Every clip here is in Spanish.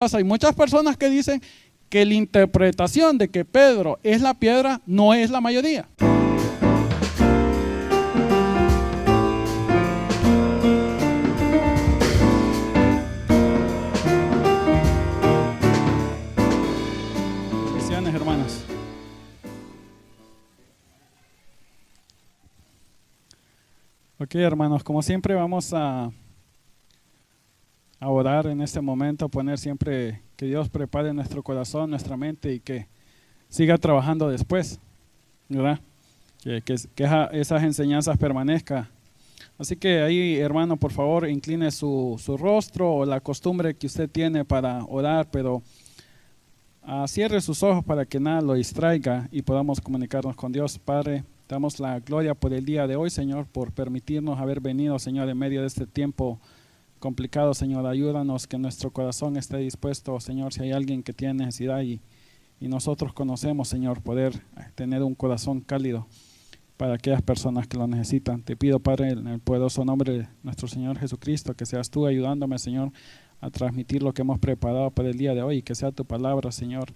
Hay muchas personas que dicen que la interpretación de que Pedro es la piedra no es la mayoría. Bendiciones, hermanos. Ok, hermanos, como siempre vamos a orar en este momento, poner siempre que Dios prepare nuestro corazón, nuestra mente y que siga trabajando después, ¿verdad? Que esas enseñanzas permanezcan. Así que ahí, hermano, por favor, incline su rostro o la costumbre que usted tiene para orar, pero cierre sus ojos para que nada lo distraiga y podamos comunicarnos con Dios. Padre, damos la gloria por el día de hoy, Señor, por permitirnos haber venido, Señor, en medio de este tiempo complicado, Señor. Ayúdanos que nuestro corazón esté dispuesto, Señor, si hay alguien que tiene necesidad y nosotros conocemos, Señor, poder tener un corazón cálido para aquellas personas que lo necesitan. Te pido, Padre, en el poderoso nombre de nuestro Señor Jesucristo, que seas tú ayudándome, Señor, a transmitir lo que hemos preparado para el día de hoy y que sea tu palabra, Señor,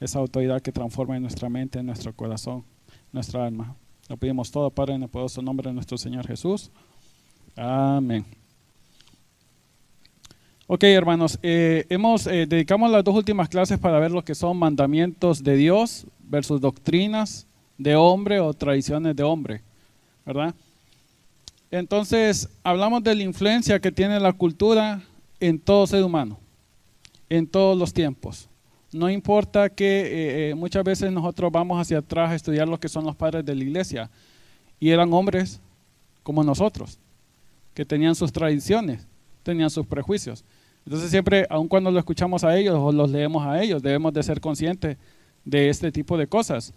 esa autoridad que transforma en nuestra mente, en nuestro corazón, nuestra alma. Lo pedimos todo, Padre, en el poderoso nombre de nuestro Señor Jesús. Amén. Ok, hermanos, dedicamos las dos últimas clases para ver lo que son mandamientos de Dios versus doctrinas de hombre o tradiciones de hombre, ¿verdad? Entonces, hablamos de la influencia que tiene la cultura en todo ser humano, en todos los tiempos. No importa que muchas veces nosotros vamos hacia atrás a estudiar lo que son los padres de la iglesia y eran hombres como nosotros, que tenían sus tradiciones, tenían sus prejuicios. Entonces siempre, aun cuando lo escuchamos a ellos o los leemos a ellos, debemos de ser conscientes de este tipo de cosas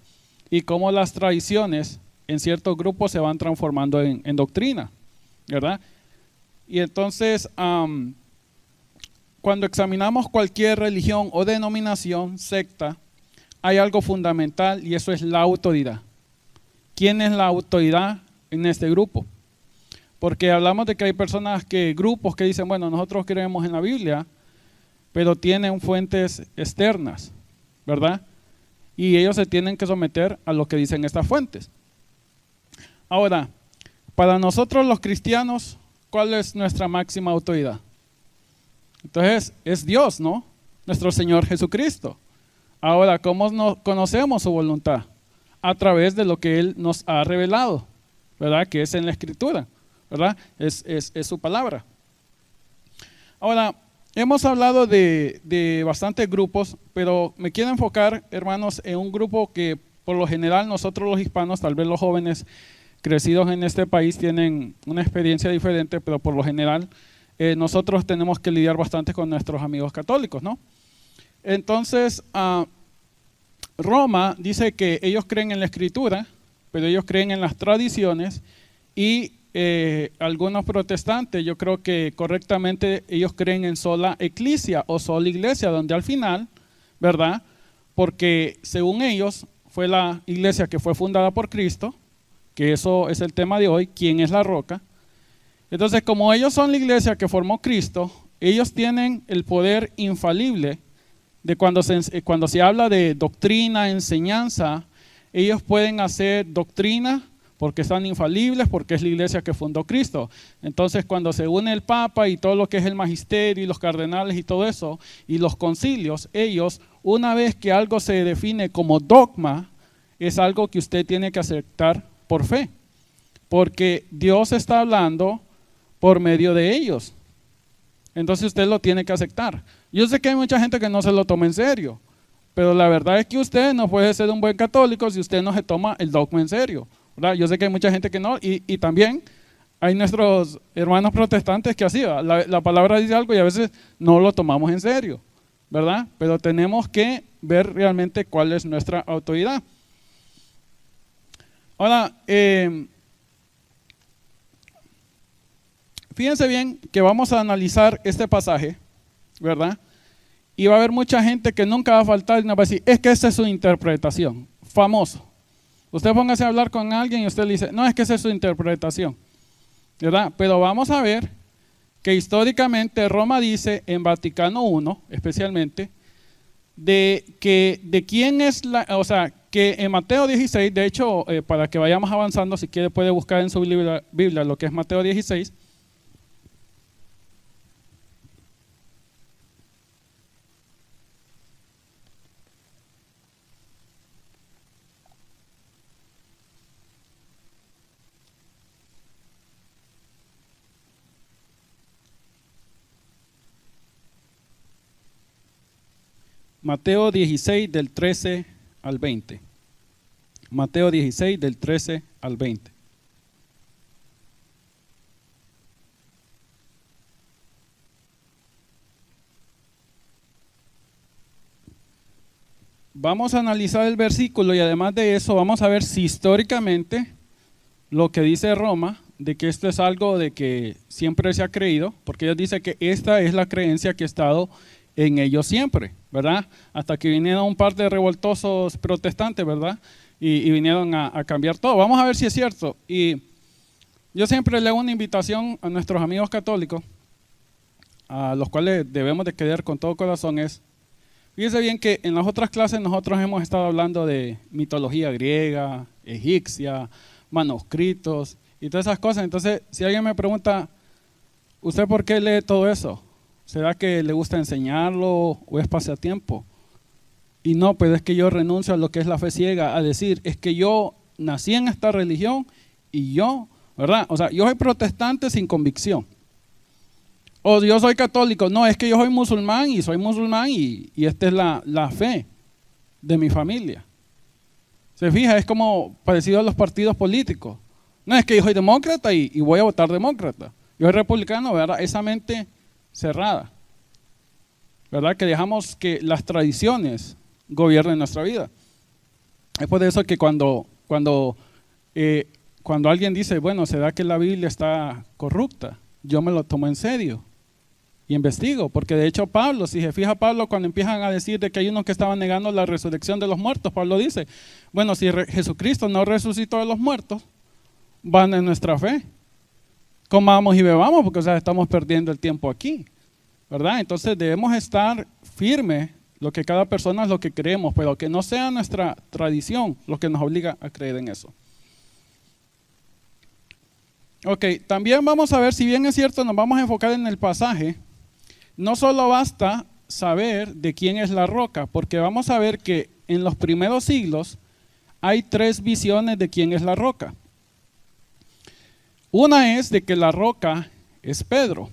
y cómo las tradiciones en ciertos grupos se van transformando en doctrina, ¿verdad? Y entonces, cuando examinamos cualquier religión o denominación, secta, hay algo fundamental y eso es la autoridad. ¿Quién es la autoridad en este grupo? Porque hablamos de que hay grupos que dicen, bueno, nosotros creemos en la Biblia, pero tienen fuentes externas, ¿verdad? Y ellos se tienen que someter a lo que dicen estas fuentes. Ahora, para nosotros los cristianos, ¿cuál es nuestra máxima autoridad? Entonces, es Dios, ¿no? Nuestro Señor Jesucristo. Ahora, ¿cómo conocemos su voluntad? A través de lo que Él nos ha revelado, ¿verdad? Que es en la Escritura, ¿verdad? Es su palabra. Ahora, hemos hablado de bastantes grupos, pero me quiero enfocar, hermanos, en un grupo que por lo general nosotros los hispanos, tal vez los jóvenes crecidos en este país tienen una experiencia diferente, pero por lo general nosotros tenemos que lidiar bastante con nuestros amigos católicos, ¿no? Entonces, Roma dice que ellos creen en la Escritura, pero ellos creen en las tradiciones y algunos protestantes, yo creo que correctamente ellos creen en sola eclesia o sola iglesia, donde al final, ¿verdad? Porque según ellos fue la iglesia que fue fundada por Cristo, que eso es el tema de hoy, ¿quién es la roca? Entonces, como ellos son la iglesia que formó Cristo, ellos tienen el poder infalible de cuando se habla de doctrina, enseñanza, ellos pueden hacer doctrina porque están infalibles, porque es la iglesia que fundó Cristo. Entonces, cuando se une el Papa y todo lo que es el magisterio y los cardenales y todo eso, y los concilios, ellos, una vez que algo se define como dogma, es algo que usted tiene que aceptar por fe, porque Dios está hablando por medio de ellos. Entonces usted lo tiene que aceptar. Yo sé que hay mucha gente que no se lo toma en serio, pero la verdad es que usted no puede ser un buen católico si usted no se toma el dogma en serio, ¿verdad? Yo sé que hay mucha gente que no, y también hay nuestros hermanos protestantes que así, la palabra dice algo y a veces no lo tomamos en serio, ¿verdad? Pero tenemos que ver realmente cuál es nuestra autoridad. Ahora, fíjense bien que vamos a analizar este pasaje, ¿verdad? Y va a haber mucha gente que nunca va a faltar y nos va a decir, es que esa es su interpretación, famoso. Usted póngase a hablar con alguien y usted le dice, no, es que esa es su interpretación, ¿verdad? Pero vamos a ver que históricamente Roma dice, en Vaticano I especialmente, de quién es o sea, que en Mateo 16, de hecho, para que vayamos avanzando, si quiere puede buscar en su Biblia lo que es Mateo 16. Mateo 16 del 13 al 20. Mateo 16 del 13 al 20. Vamos a analizar el versículo y además de eso vamos a ver si históricamente lo que dice Roma, de que esto es algo de que siempre se ha creído, porque ellos dicen que esta es la creencia que ha estado en ellos siempre, ¿verdad? Hasta que vinieron un par de revoltosos protestantes, ¿verdad? Y vinieron a cambiar todo. Vamos a ver si es cierto. Y yo siempre le hago una invitación a nuestros amigos católicos, a los cuales debemos de querer con todo corazón, es, fíjense bien que en las otras clases nosotros hemos estado hablando de mitología griega, egipcia, manuscritos y todas esas cosas. Entonces, si alguien me pregunta, ¿usted por qué lee todo eso? ¿Será que le gusta enseñarlo o es pasatiempo? Y no, pues es que yo renuncio a lo que es la fe ciega, a decir, es que yo nací en esta religión y yo, ¿verdad? O sea, yo soy protestante sin convicción. O yo soy católico, no, es que yo soy musulmán y esta es la fe de mi familia. Se fija, es como parecido a los partidos políticos. No es que yo soy demócrata y voy a votar demócrata. Yo soy republicano, ¿verdad? Esa mente cerrada, ¿verdad? Que dejamos que las tradiciones gobiernen nuestra vida. Es por eso que cuando alguien dice, bueno, ¿será que la Biblia está corrupta? Yo me lo tomo en serio y investigo, porque de hecho Pablo, si se fija Pablo, cuando empiezan a decir de que hay unos que estaban negando la resurrección de los muertos, Pablo dice, bueno, si Jesucristo no resucitó de los muertos, van en nuestra fe. Comamos y bebamos, porque o sea, estamos perdiendo el tiempo aquí, ¿verdad? Entonces debemos estar firmes, lo que cada persona es lo que creemos, pero que no sea nuestra tradición lo que nos obliga a creer en eso. Ok, también vamos a ver, si bien es cierto, nos vamos a enfocar en el pasaje. No solo basta saber de quién es la roca, porque vamos a ver que en los primeros siglos hay 3 visiones de quién es la roca. Una es de que la roca es Pedro.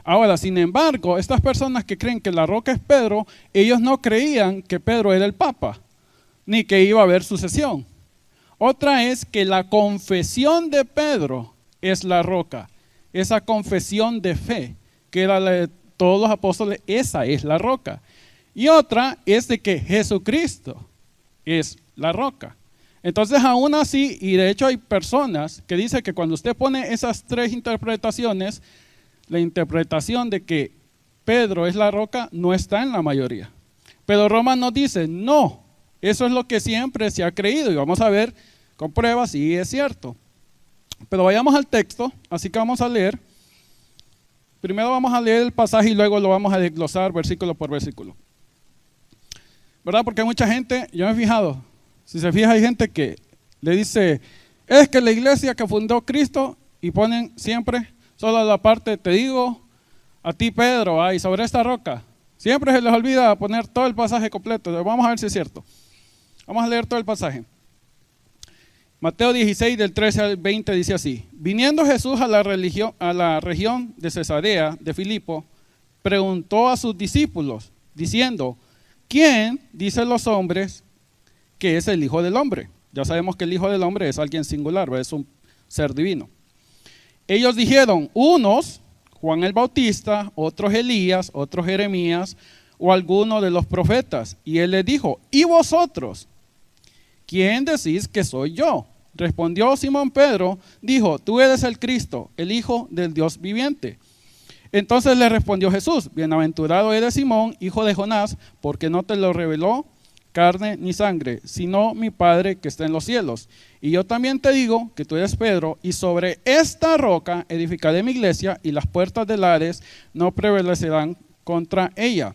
Ahora, sin embargo, estas personas que creen que la roca es Pedro, ellos no creían que Pedro era el Papa, ni que iba a haber sucesión. Otra es que la confesión de Pedro es la roca. Esa confesión de fe, que era la de todos los apóstoles, esa es la roca. Y otra es de que Jesucristo es la roca. Entonces, aún así, y de hecho hay personas que dicen que cuando usted pone esas 3 interpretaciones, la interpretación de que Pedro es la roca no está en la mayoría. Pero Roma nos dice, no, eso es lo que siempre se ha creído y vamos a ver con pruebas si es cierto. Pero vayamos al texto, así que vamos a leer. Primero vamos a leer el pasaje y luego lo vamos a desglosar versículo por versículo. ¿Verdad? Porque hay mucha gente, yo me he fijado, si se fija hay gente que le dice, es que la iglesia que fundó Cristo, y ponen siempre solo la parte, te digo, a ti Pedro, y sobre esta roca. Siempre se les olvida poner todo el pasaje completo. Vamos a ver si es cierto. Vamos a leer todo el pasaje. Mateo 16 del 13 al 20 dice así: viniendo Jesús a la región de Cesarea de Filipo, preguntó a sus discípulos, diciendo, ¿quién dicen los hombres que es el Hijo del Hombre? Ya sabemos que el Hijo del Hombre es alguien singular, es un ser divino. Ellos dijeron, unos, Juan el Bautista, otros Elías, otros Jeremías, o alguno de los profetas. Y él les dijo, ¿y vosotros? ¿Quién decís que soy yo? Respondió Simón Pedro, dijo, tú eres el Cristo, el Hijo del Dios viviente. Entonces le respondió Jesús, bienaventurado eres Simón, hijo de Jonás, porque no te lo reveló carne ni sangre, sino mi Padre que está en los cielos. Y yo también te digo que tú eres Pedro, y sobre esta roca edificaré mi iglesia, y las puertas del Hades no prevalecerán contra ella.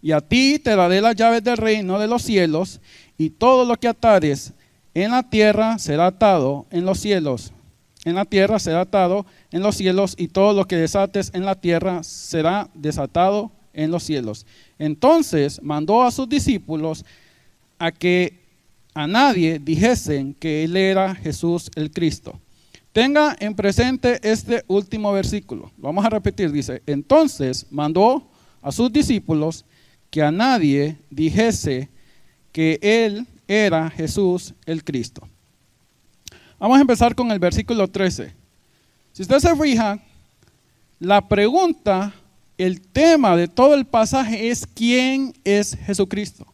Y a ti te daré las llaves del reino de los cielos, y todo lo que atares en la tierra será atado en los cielos. En la tierra será atado en los cielos, y todo lo que desates en la tierra será desatado en los cielos. Entonces mandó a sus discípulos a que a nadie dijesen que él era Jesús el Cristo. Tenga en presente este último versículo. Vamos a repetir, dice, entonces mandó a sus discípulos que a nadie dijese que él era Jesús el Cristo. Vamos a empezar con el versículo 13. Si usted se fija, la pregunta, el tema de todo el pasaje es ¿quién es Jesucristo?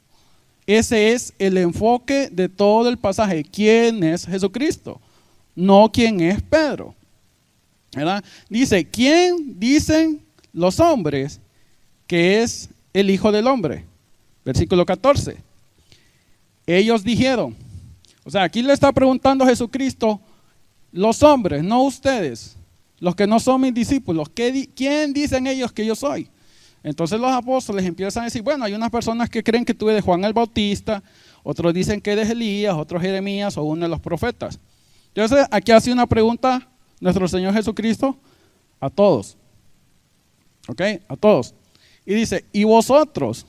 Ese es el enfoque de todo el pasaje. ¿Quién es Jesucristo? No quién es Pedro, ¿verdad? Dice, ¿quién dicen los hombres que es el Hijo del Hombre? Versículo 14. Ellos dijeron, o sea, aquí le está preguntando a Jesucristo, los hombres, no ustedes, los que no son mis discípulos, ¿quién dicen ellos que yo soy? Entonces los apóstoles empiezan a decir, bueno, hay unas personas que creen que tú eres Juan el Bautista, otros dicen que eres Elías, otros Jeremías o uno de los profetas. Entonces aquí hace una pregunta nuestro Señor Jesucristo a todos, ¿ok? A todos. Y dice, ¿y vosotros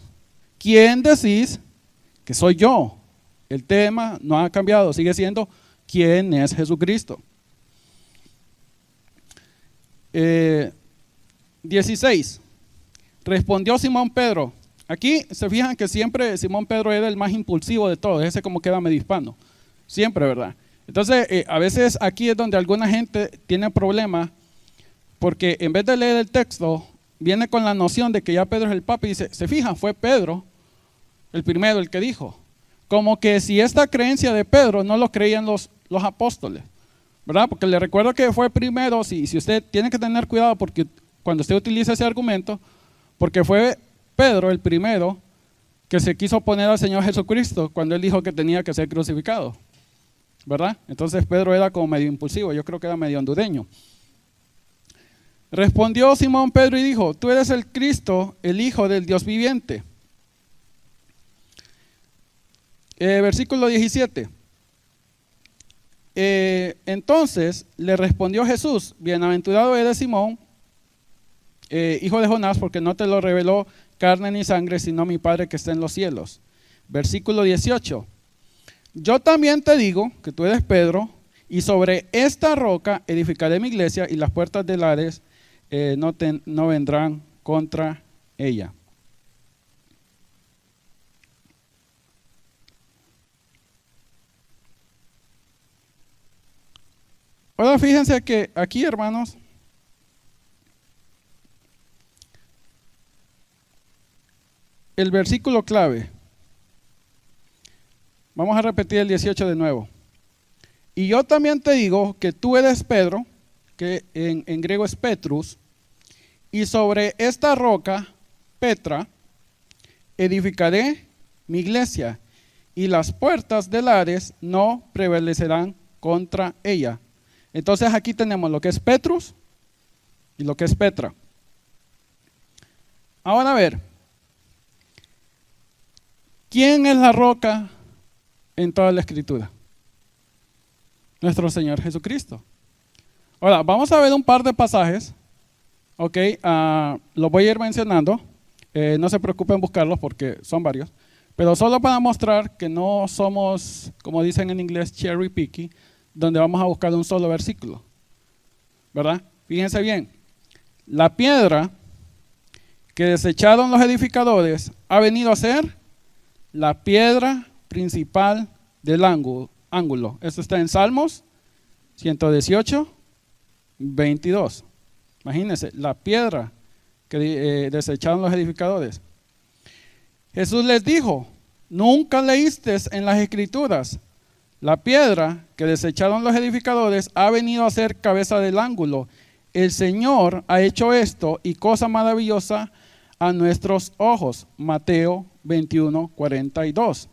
quién decís que soy yo? El tema no ha cambiado, sigue siendo ¿quién es Jesucristo? 16. Respondió Simón Pedro. Aquí se fijan que siempre Simón Pedro era el más impulsivo de todos, ese como queda medio hispano, siempre, ¿verdad? Entonces a veces aquí es donde alguna gente tiene problemas, porque en vez de leer el texto, viene con la noción de que ya Pedro es el Papa y dice, se fijan, fue Pedro el primero el que dijo. Como que si esta creencia de Pedro no lo creían los apóstoles, ¿verdad? Porque le recuerdo que fue primero, si usted tiene que tener cuidado porque cuando usted utiliza ese argumento, porque fue Pedro el primero que se quiso oponer al Señor Jesucristo cuando él dijo que tenía que ser crucificado, ¿verdad? Entonces Pedro era como medio impulsivo, yo creo que era medio hondureño. Respondió Simón Pedro y dijo, tú eres el Cristo, el Hijo del Dios viviente. Versículo 17. Entonces le respondió Jesús, bienaventurado eres Simón, hijo de Jonás, porque no te lo reveló carne ni sangre, sino mi Padre que está en los cielos. Versículo 18. Yo también te digo que tú eres Pedro, y sobre esta roca edificaré mi iglesia, y las puertas del Hades no vendrán contra ella. Ahora fíjense que aquí, hermanos, el versículo clave, vamos a repetir el 18 de nuevo. Y yo también te digo que tú eres Pedro, que en griego es Petrus, y sobre esta roca, Petra, edificaré mi iglesia, y las puertas del Hades no prevalecerán contra ella. Entonces aquí tenemos lo que es Petrus y lo que es Petra. Ahora a ver, ¿quién es la roca en toda la Escritura? Nuestro Señor Jesucristo. Ahora, vamos a ver un par de pasajes, ok, los voy a ir mencionando, no se preocupen buscarlos porque son varios, pero solo para mostrar que no somos, como dicen en inglés, cherry picking, donde vamos a buscar un solo versículo, ¿verdad? Fíjense bien, la piedra que desecharon los edificadores ha venido a ser la piedra principal del ángulo. Esto está en Salmos 118, 22. Imagínense, la piedra que desecharon los edificadores. Jesús les dijo, ¿nunca leíste en las Escrituras? La piedra que desecharon los edificadores ha venido a ser cabeza del ángulo. El Señor ha hecho esto y cosa maravillosa a nuestros ojos. Mateo 21, 42.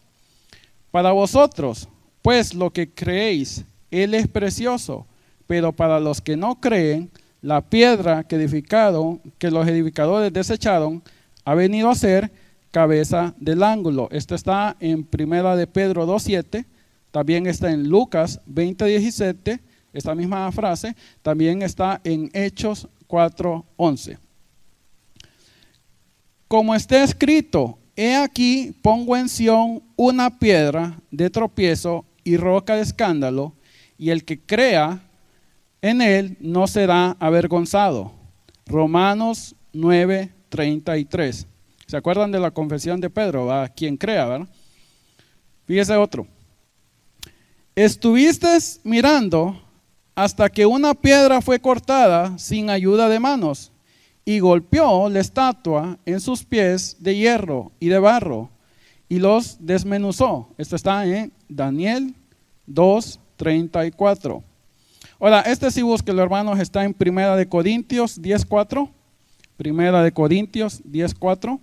Para vosotros, pues lo que creéis, Él es precioso, pero para los que no creen, la piedra que los edificadores desecharon, ha venido a ser cabeza del ángulo. Esto está en Primera de Pedro 2:7, también está en Lucas 20:17, esta misma frase, también está en Hechos 4:11. Como está escrito, he aquí pongo en Sión una piedra de tropiezo y roca de escándalo, y el que crea en él no será avergonzado. Romanos 9:33. ¿Se acuerdan de la confesión de Pedro? ¿A quien crea, verdad? Fíjese otro. Estuviste mirando hasta que una piedra fue cortada sin ayuda de manos y golpeó la estatua en sus pies de hierro y de barro y los desmenuzó. Esto está en Daniel 2:34. Ahora, sí búsquelo, hermanos, está en Primera de Corintios 10:4. Primera de Corintios 10:4.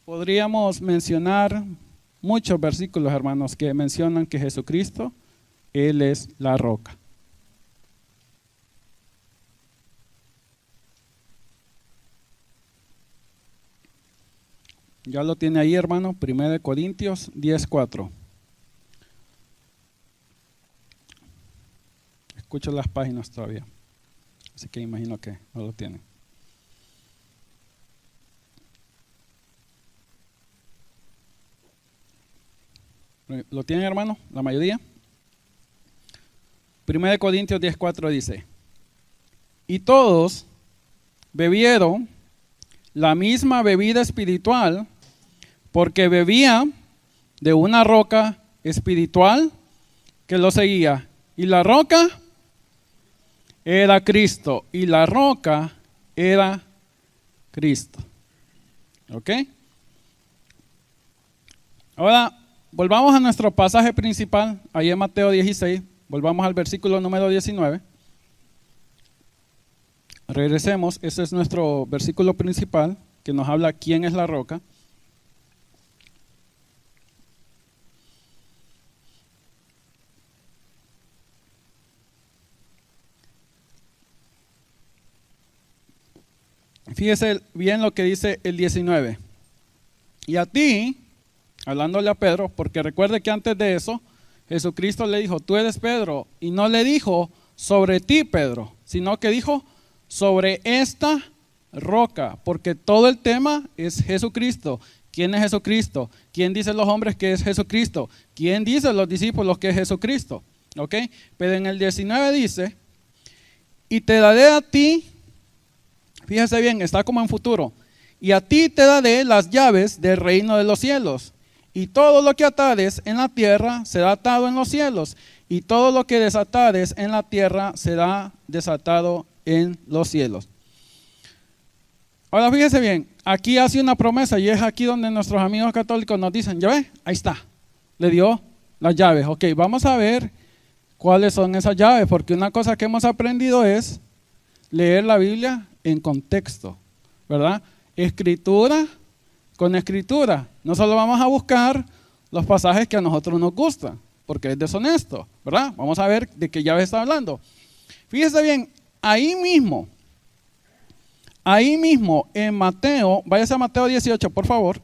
Podríamos mencionar muchos versículos, hermanos, que mencionan que Jesucristo, Él es la roca. Ya lo tiene ahí, hermano, 1 Corintios 10:4. Escucho las páginas todavía, así que imagino que no lo tiene. ¿Lo tienen, hermano? La mayoría. 1 Corintios 10:4 dice: y todos bebieron la misma bebida espiritual, porque bebía de una roca espiritual que lo seguía. Y la roca era Cristo. Y la roca era Cristo. ¿Ok? Ahora, volvamos a nuestro pasaje principal, ahí en Mateo 16. Volvamos al versículo número 19. Regresemos, ese es nuestro versículo principal, que nos habla quién es la roca. Fíjese bien lo que dice el 19. Y a ti, hablándole a Pedro, porque recuerde que antes de eso, Jesucristo le dijo, tú eres Pedro, y no le dijo sobre ti, Pedro, sino que dijo sobre esta roca, porque todo el tema es Jesucristo. ¿Quién es Jesucristo? ¿Quién dicen los hombres que es Jesucristo? ¿Quién dicen los discípulos que es Jesucristo? ¿Ok? Pero en el 19 dice, y te daré a ti, fíjese bien, está como en futuro, y a ti te daré las llaves del reino de los cielos. Y todo lo que atares en la tierra será atado en los cielos, y todo lo que desatares en la tierra será desatado en los cielos. Ahora fíjese bien, aquí hace una promesa y es aquí donde nuestros amigos católicos nos dicen, ya ve, ahí está, le dio las llaves. Ok, vamos a ver cuáles son esas llaves, porque una cosa que hemos aprendido es leer la Biblia en contexto, ¿verdad? Escritura con escritura. No solo vamos a buscar los pasajes que a nosotros nos gustan, porque es deshonesto, ¿verdad? Vamos a ver de qué llave está hablando. Fíjese bien, ahí mismo en Mateo, váyase a Mateo 18, por favor.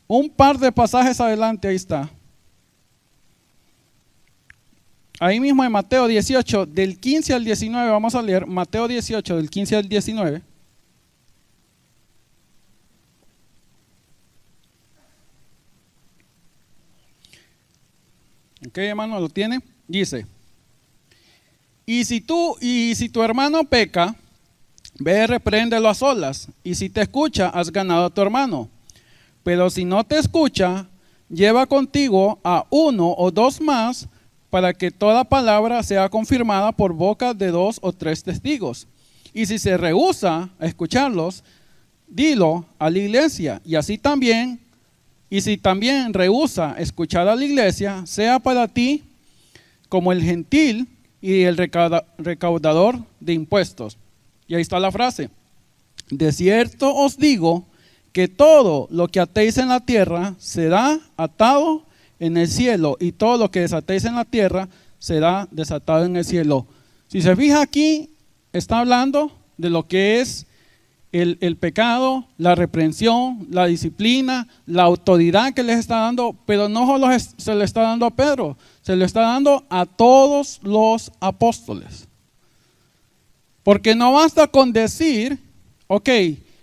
Un par de pasajes adelante, ahí está. Ahí mismo en Mateo 18, del 15 al 19, vamos a leer Mateo 18, del 15 al 19. Ok, hermano, ¿lo tiene? Dice, y si tu hermano peca, ve, repréndelo a solas, y si te escucha, has ganado a tu hermano. Pero si no te escucha, lleva contigo a uno o dos más, para que toda palabra sea confirmada por boca de 2 o 3 testigos. Y si se rehúsa a escucharlos, dilo a la iglesia. Y así también, y si también rehúsa escuchar a la iglesia, sea para ti como el gentil y el recaudador de impuestos. Y ahí está la frase. De cierto os digo que todo lo que atéis en la tierra será atado en el cielo, y todo lo que desatéis en la tierra será desatado en el cielo. Si se fija aquí, está hablando de lo que es el pecado, la reprensión, la disciplina, la autoridad que les está dando, pero no solo se le está dando a Pedro, se le está dando a todos los apóstoles. Porque no basta con decir, ok,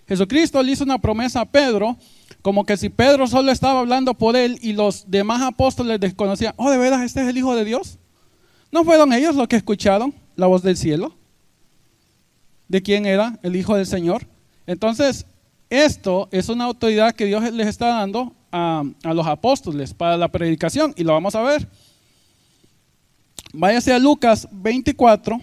Jesucristo le hizo una promesa a Pedro, como que si Pedro solo estaba hablando por él y los demás apóstoles desconocían, oh, ¿de veras este es el Hijo de Dios? ¿No fueron ellos los que escucharon la voz del cielo? ¿De quién era el Hijo del Señor? Entonces, esto es una autoridad que Dios les está dando a los apóstoles para la predicación, y lo vamos a ver. Váyase a Lucas 24.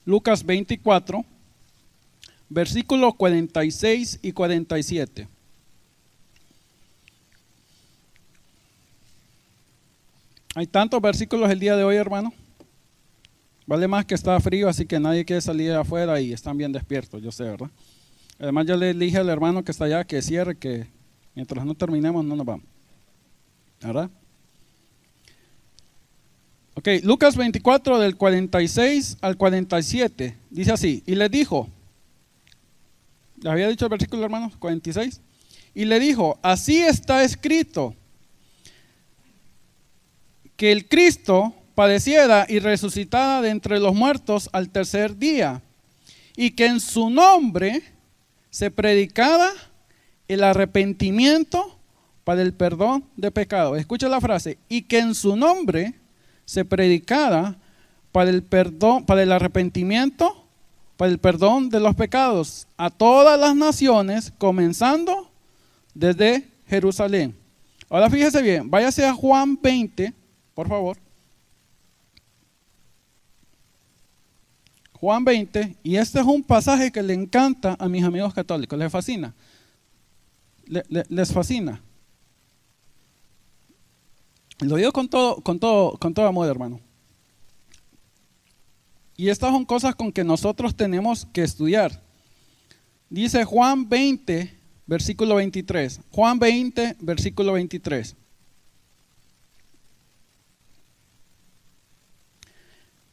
Lucas 24, versículos 46 y 47. Hay tantos versículos el día de hoy, hermano. Vale más que está frío, así que nadie quiere salir afuera y están bien despiertos, yo sé, ¿verdad? Además, yo le dije al hermano que está allá que cierre, que mientras no terminemos no nos vamos, ¿verdad? Ok, Lucas 24 del 46 al 47, dice así, y le dijo, ¿les había dicho el versículo, hermano? 46, y le dijo, así está escrito, que el Cristo padeciera y resucitara de entre los muertos al tercer día, y que en su nombre se predicara el arrepentimiento para el perdón de pecados. Escucha la frase, y que en su nombre se predicara para el perdón, para el arrepentimiento, para el perdón de los pecados a todas las naciones, comenzando desde Jerusalén. Ahora fíjese bien, váyase a Juan 20, por favor. Juan 20, y este es un pasaje que le encanta a mis amigos católicos, les fascina. Les fascina. Lo digo con todo amor, hermano. Y estas son cosas con que nosotros tenemos que estudiar. Dice Juan 20, versículo 23. Juan 20, versículo 23.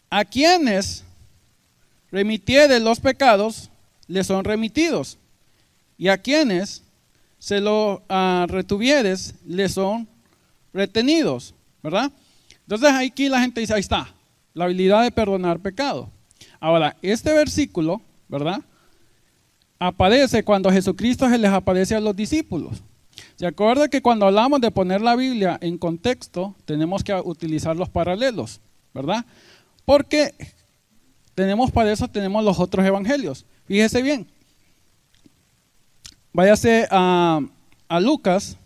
A quienes remitiere los pecados, les son remitidos. Y a quienes se lo retuvieres, les son retenidos, ¿verdad? Entonces aquí la gente dice, ahí está, la habilidad de perdonar pecado. Ahora, este versículo, ¿verdad? Aparece cuando Jesucristo se les aparece a los discípulos. ¿Se acuerda que cuando hablamos de poner la Biblia en contexto, tenemos que utilizar los paralelos, ¿verdad? Porque para eso tenemos los otros evangelios. Fíjese bien. Váyase a Lucas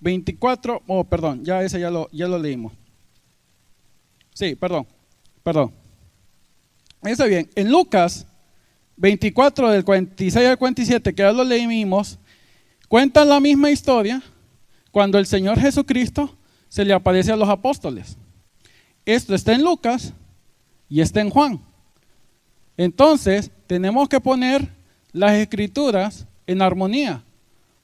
24, perdón, ya ese ya lo leímos. Sí, perdón. Fíjese bien, en Lucas 24 del 46 al 47, que ya lo leímos, cuentan la misma historia cuando el Señor Jesucristo se le aparece a los apóstoles. Esto está en Lucas y está en Juan. Entonces, tenemos que poner las escrituras en armonía,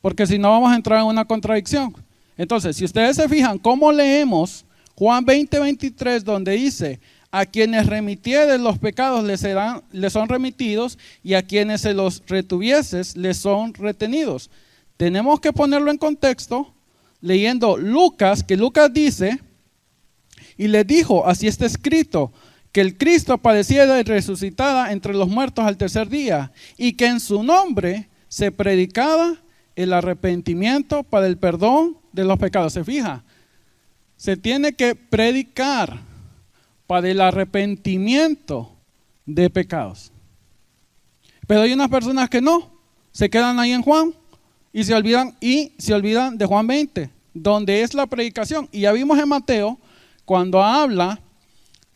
porque si no vamos a entrar en una contradicción. Entonces, si ustedes se fijan cómo leemos Juan 20, 23, donde dice, a quienes remitieren los pecados les son remitidos, y a quienes se los retuvieses les son retenidos. Tenemos que ponerlo en contexto, leyendo Lucas, que Lucas dice, y les dijo, así está escrito, que el Cristo padeciera y resucitara entre los muertos al tercer día, y que en su nombre se predicaba el arrepentimiento para el perdón de los pecados. ¿Se fija? Se tiene que predicar para el arrepentimiento de pecados. Pero hay unas personas que no, se quedan ahí en Juan y se olvidan de Juan 20, donde es la predicación. Y ya vimos en Mateo, cuando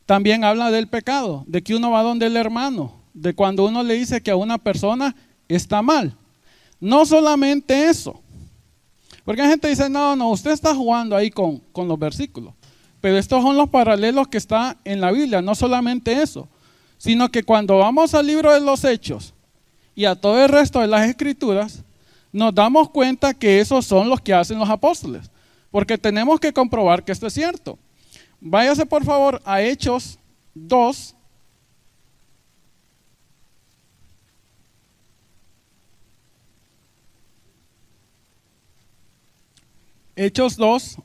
también habla del pecado, de que uno va donde el hermano, de cuando uno le dice que a una persona está mal. No solamente eso, porque la gente dice, no, usted está jugando ahí con los versículos, pero estos son los paralelos que están en la Biblia, no solamente eso, sino que cuando vamos al libro de los Hechos y a todo el resto de las Escrituras, nos damos cuenta que esos son los que hacen los apóstoles, porque tenemos que comprobar que esto es cierto. Váyase por favor a Hechos 2. Hechos 2,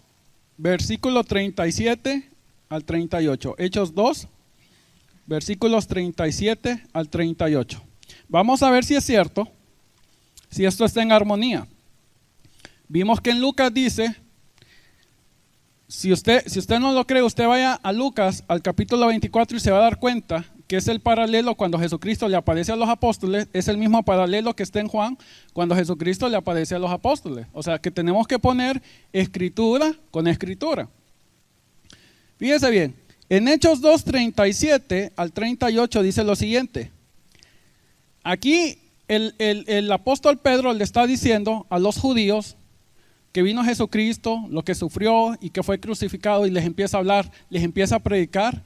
versículo 37 al 38. Hechos 2, versículos 37 al 38. Vamos a ver si es cierto, si esto está en armonía. Vimos que en Lucas dice, si usted no lo cree, usted vaya a Lucas, al capítulo 24 y se va a dar cuenta que es el paralelo cuando Jesucristo le aparece a los apóstoles, es el mismo paralelo que está en Juan cuando Jesucristo le aparece a los apóstoles. O sea que tenemos que poner escritura con escritura. Fíjese bien, en Hechos 2, 37 al 38 dice lo siguiente. Aquí el apóstol Pedro le está diciendo a los judíos que vino Jesucristo, lo que sufrió y que fue crucificado, y les empieza a hablar, les empieza a predicar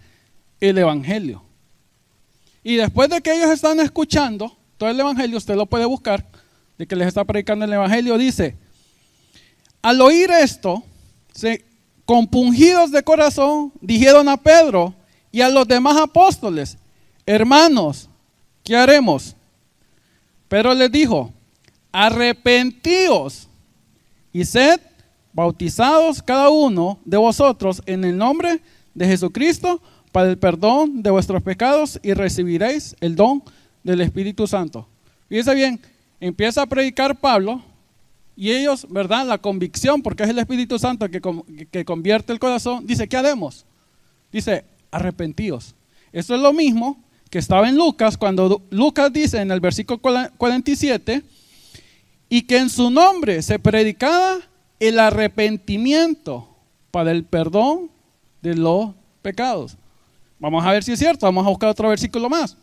el evangelio. Y después de que ellos están escuchando todo el evangelio, usted lo puede buscar, de que les está predicando el evangelio, dice, al oír esto, compungidos de corazón, dijeron a Pedro y a los demás apóstoles, hermanos, ¿qué haremos? Pedro les dijo, arrepentíos y sed bautizados cada uno de vosotros en el nombre de Jesucristo para el perdón de vuestros pecados y recibiréis el don del Espíritu Santo. Fíjense bien, empieza a predicar Pablo y ellos, ¿verdad? La convicción, porque es el Espíritu Santo que convierte el corazón, dice, ¿qué haremos? Dice, arrepentíos. Esto es lo mismo que estaba en Lucas, cuando Lucas dice en el versículo 47, y que en su nombre se predicaba el arrepentimiento para el perdón de los pecados. Vamos a ver si es cierto, vamos a buscar otro versículo más.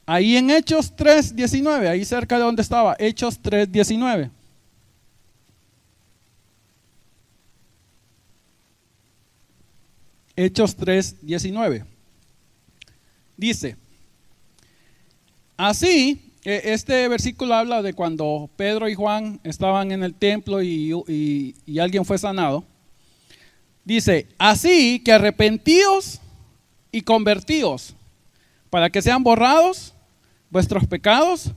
Ahí en Hechos 3:19, ahí cerca de donde estaba, Hechos 3:19. Hechos 3:19. Dice, así, este versículo habla de cuando Pedro y Juan estaban en el templo y alguien fue sanado. Dice, así que arrepentíos y convertíos, para que sean borrados vuestros pecados,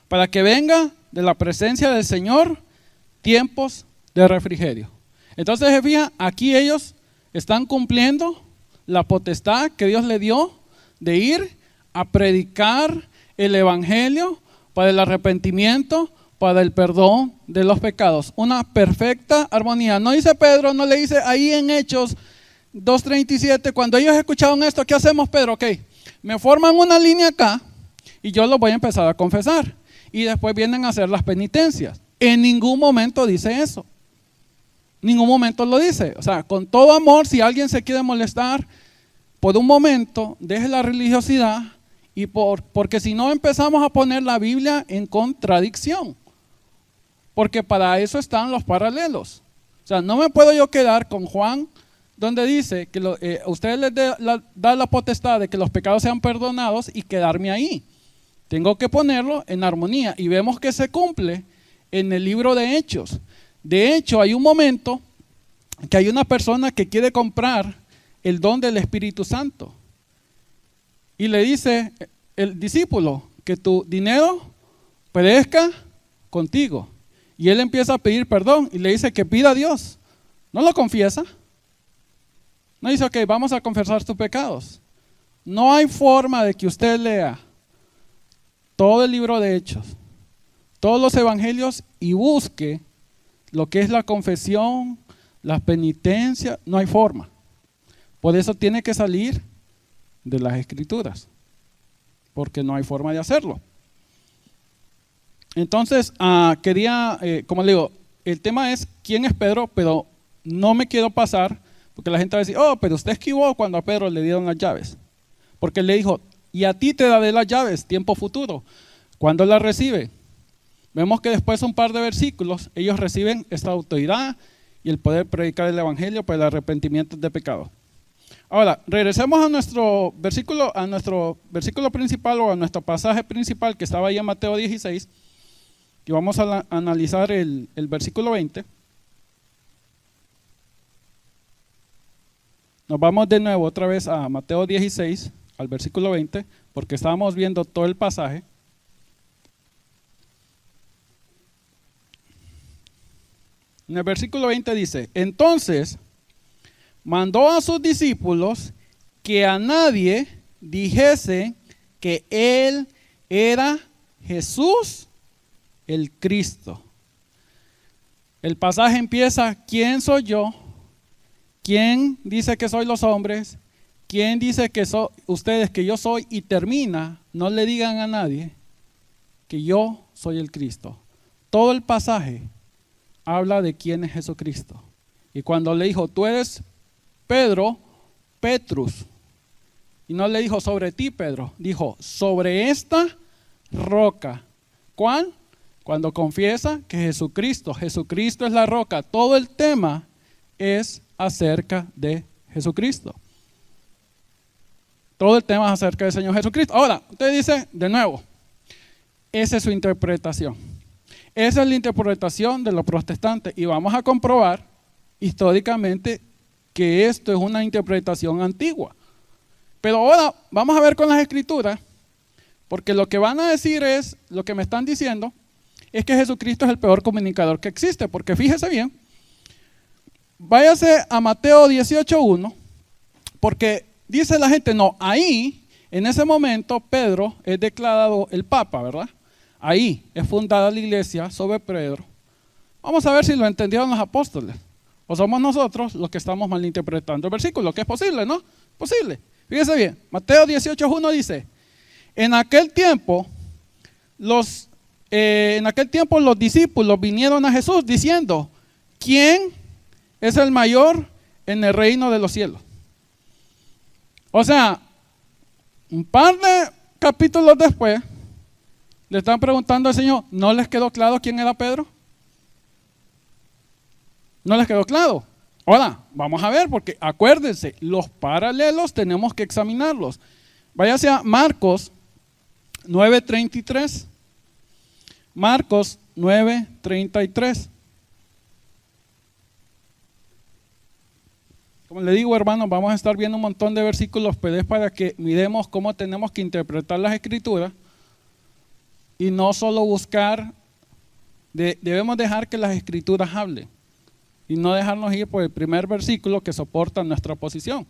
para que venga de la presencia del Señor tiempos de refrigerio. Entonces se fija, aquí ellos están cumpliendo la potestad que Dios le dio de ir a predicar el evangelio para el arrepentimiento, para el perdón de los pecados. Una perfecta armonía. No dice Pedro, no le dice ahí en Hechos 2:37, cuando ellos escucharon esto, ¿qué hacemos, Pedro? Ok, me forman una línea acá y yo los voy a empezar a confesar. Y después vienen a hacer las penitencias. En ningún momento dice eso. Ningún momento lo dice. O sea, con todo amor, si alguien se quiere molestar, por un momento, deje la religiosidad, porque si no empezamos a poner la Biblia en contradicción. Porque para eso están los paralelos. O sea, no me puedo yo quedar con Juan, donde dice que ustedes les da la potestad de que los pecados sean perdonados y quedarme ahí. Tengo que ponerlo en armonía y vemos que se cumple en el libro de Hechos. De hecho, hay un momento que hay una persona que quiere comprar el don del Espíritu Santo y le dice el discípulo que tu dinero perezca contigo, y él empieza a pedir perdón y le dice que pida a Dios. No lo confiesa, no dice ok, vamos a confesar tus pecados. No hay forma de que usted lea todo el libro de Hechos, todos los evangelios y busque lo que es la confesión, las penitencias. No hay forma. Por eso tiene que salir de las Escrituras, porque no hay forma de hacerlo. Entonces, quería, como le digo, el tema es quién es Pedro, pero no me quiero pasar, porque la gente va a decir, oh, pero usted esquivó cuando a Pedro le dieron las llaves, porque él le dijo, y a ti te daré las llaves, tiempo futuro. ¿Cuándo las recibe? Vemos que después de un par de versículos, ellos reciben esta autoridad y el poder predicar el evangelio para el arrepentimiento de pecado. Ahora, regresemos a nuestro versículo principal o a nuestro pasaje principal que estaba ahí en Mateo 16 y vamos a analizar el versículo 20. Nos vamos de nuevo otra vez a Mateo 16, al versículo 20, porque estábamos viendo todo el pasaje. En el versículo 20 dice, entonces mandó a sus discípulos que a nadie dijese que él era Jesús el Cristo. El pasaje empieza, ¿quién soy yo? ¿Quién dice que soy los hombres? ¿Quién dice que son ustedes que yo soy? Y termina, no le digan a nadie que yo soy el Cristo. Todo el pasaje habla de quién es Jesucristo. Y cuando le dijo, tú eres Pedro, Petrus, y no le dijo sobre ti, Pedro, dijo sobre esta roca. ¿Cuál? Cuando confiesa que Jesucristo es la roca. Todo el tema es acerca de Jesucristo. Todo el tema es acerca del Señor Jesucristo. Ahora, usted dice de nuevo, esa es su interpretación. Esa es la interpretación de los protestantes y vamos a comprobar históricamente que esto es una interpretación antigua. Pero ahora vamos a ver con las escrituras, porque lo que van a decir es, lo que me están diciendo, es que Jesucristo es el peor comunicador que existe, porque fíjese bien, váyase a Mateo 18:1, porque dice la gente, no, ahí, en ese momento, Pedro es declarado el Papa, ¿verdad? Ahí es fundada la iglesia sobre Pedro. Vamos a ver si lo entendieron los apóstoles. O somos nosotros los que estamos malinterpretando el versículo, que es posible, ¿no? Posible. Fíjese bien, Mateo 18:1 dice, en aquel tiempo los discípulos vinieron a Jesús diciendo, ¿quién es el mayor en el reino de los cielos? O sea, un par de capítulos después, le están preguntando al Señor, ¿no les quedó claro quién era Pedro? ¿No les quedó claro? Ahora, vamos a ver, porque acuérdense, los paralelos tenemos que examinarlos. Váyase a Marcos 9:33. Marcos 9:33. Como le digo, hermanos, vamos a estar viendo un montón de versículos, pero es para que miremos cómo tenemos que interpretar las escrituras y no solo buscar, debemos dejar que las escrituras hablen y no dejarnos ir por el primer versículo que soporta nuestra posición.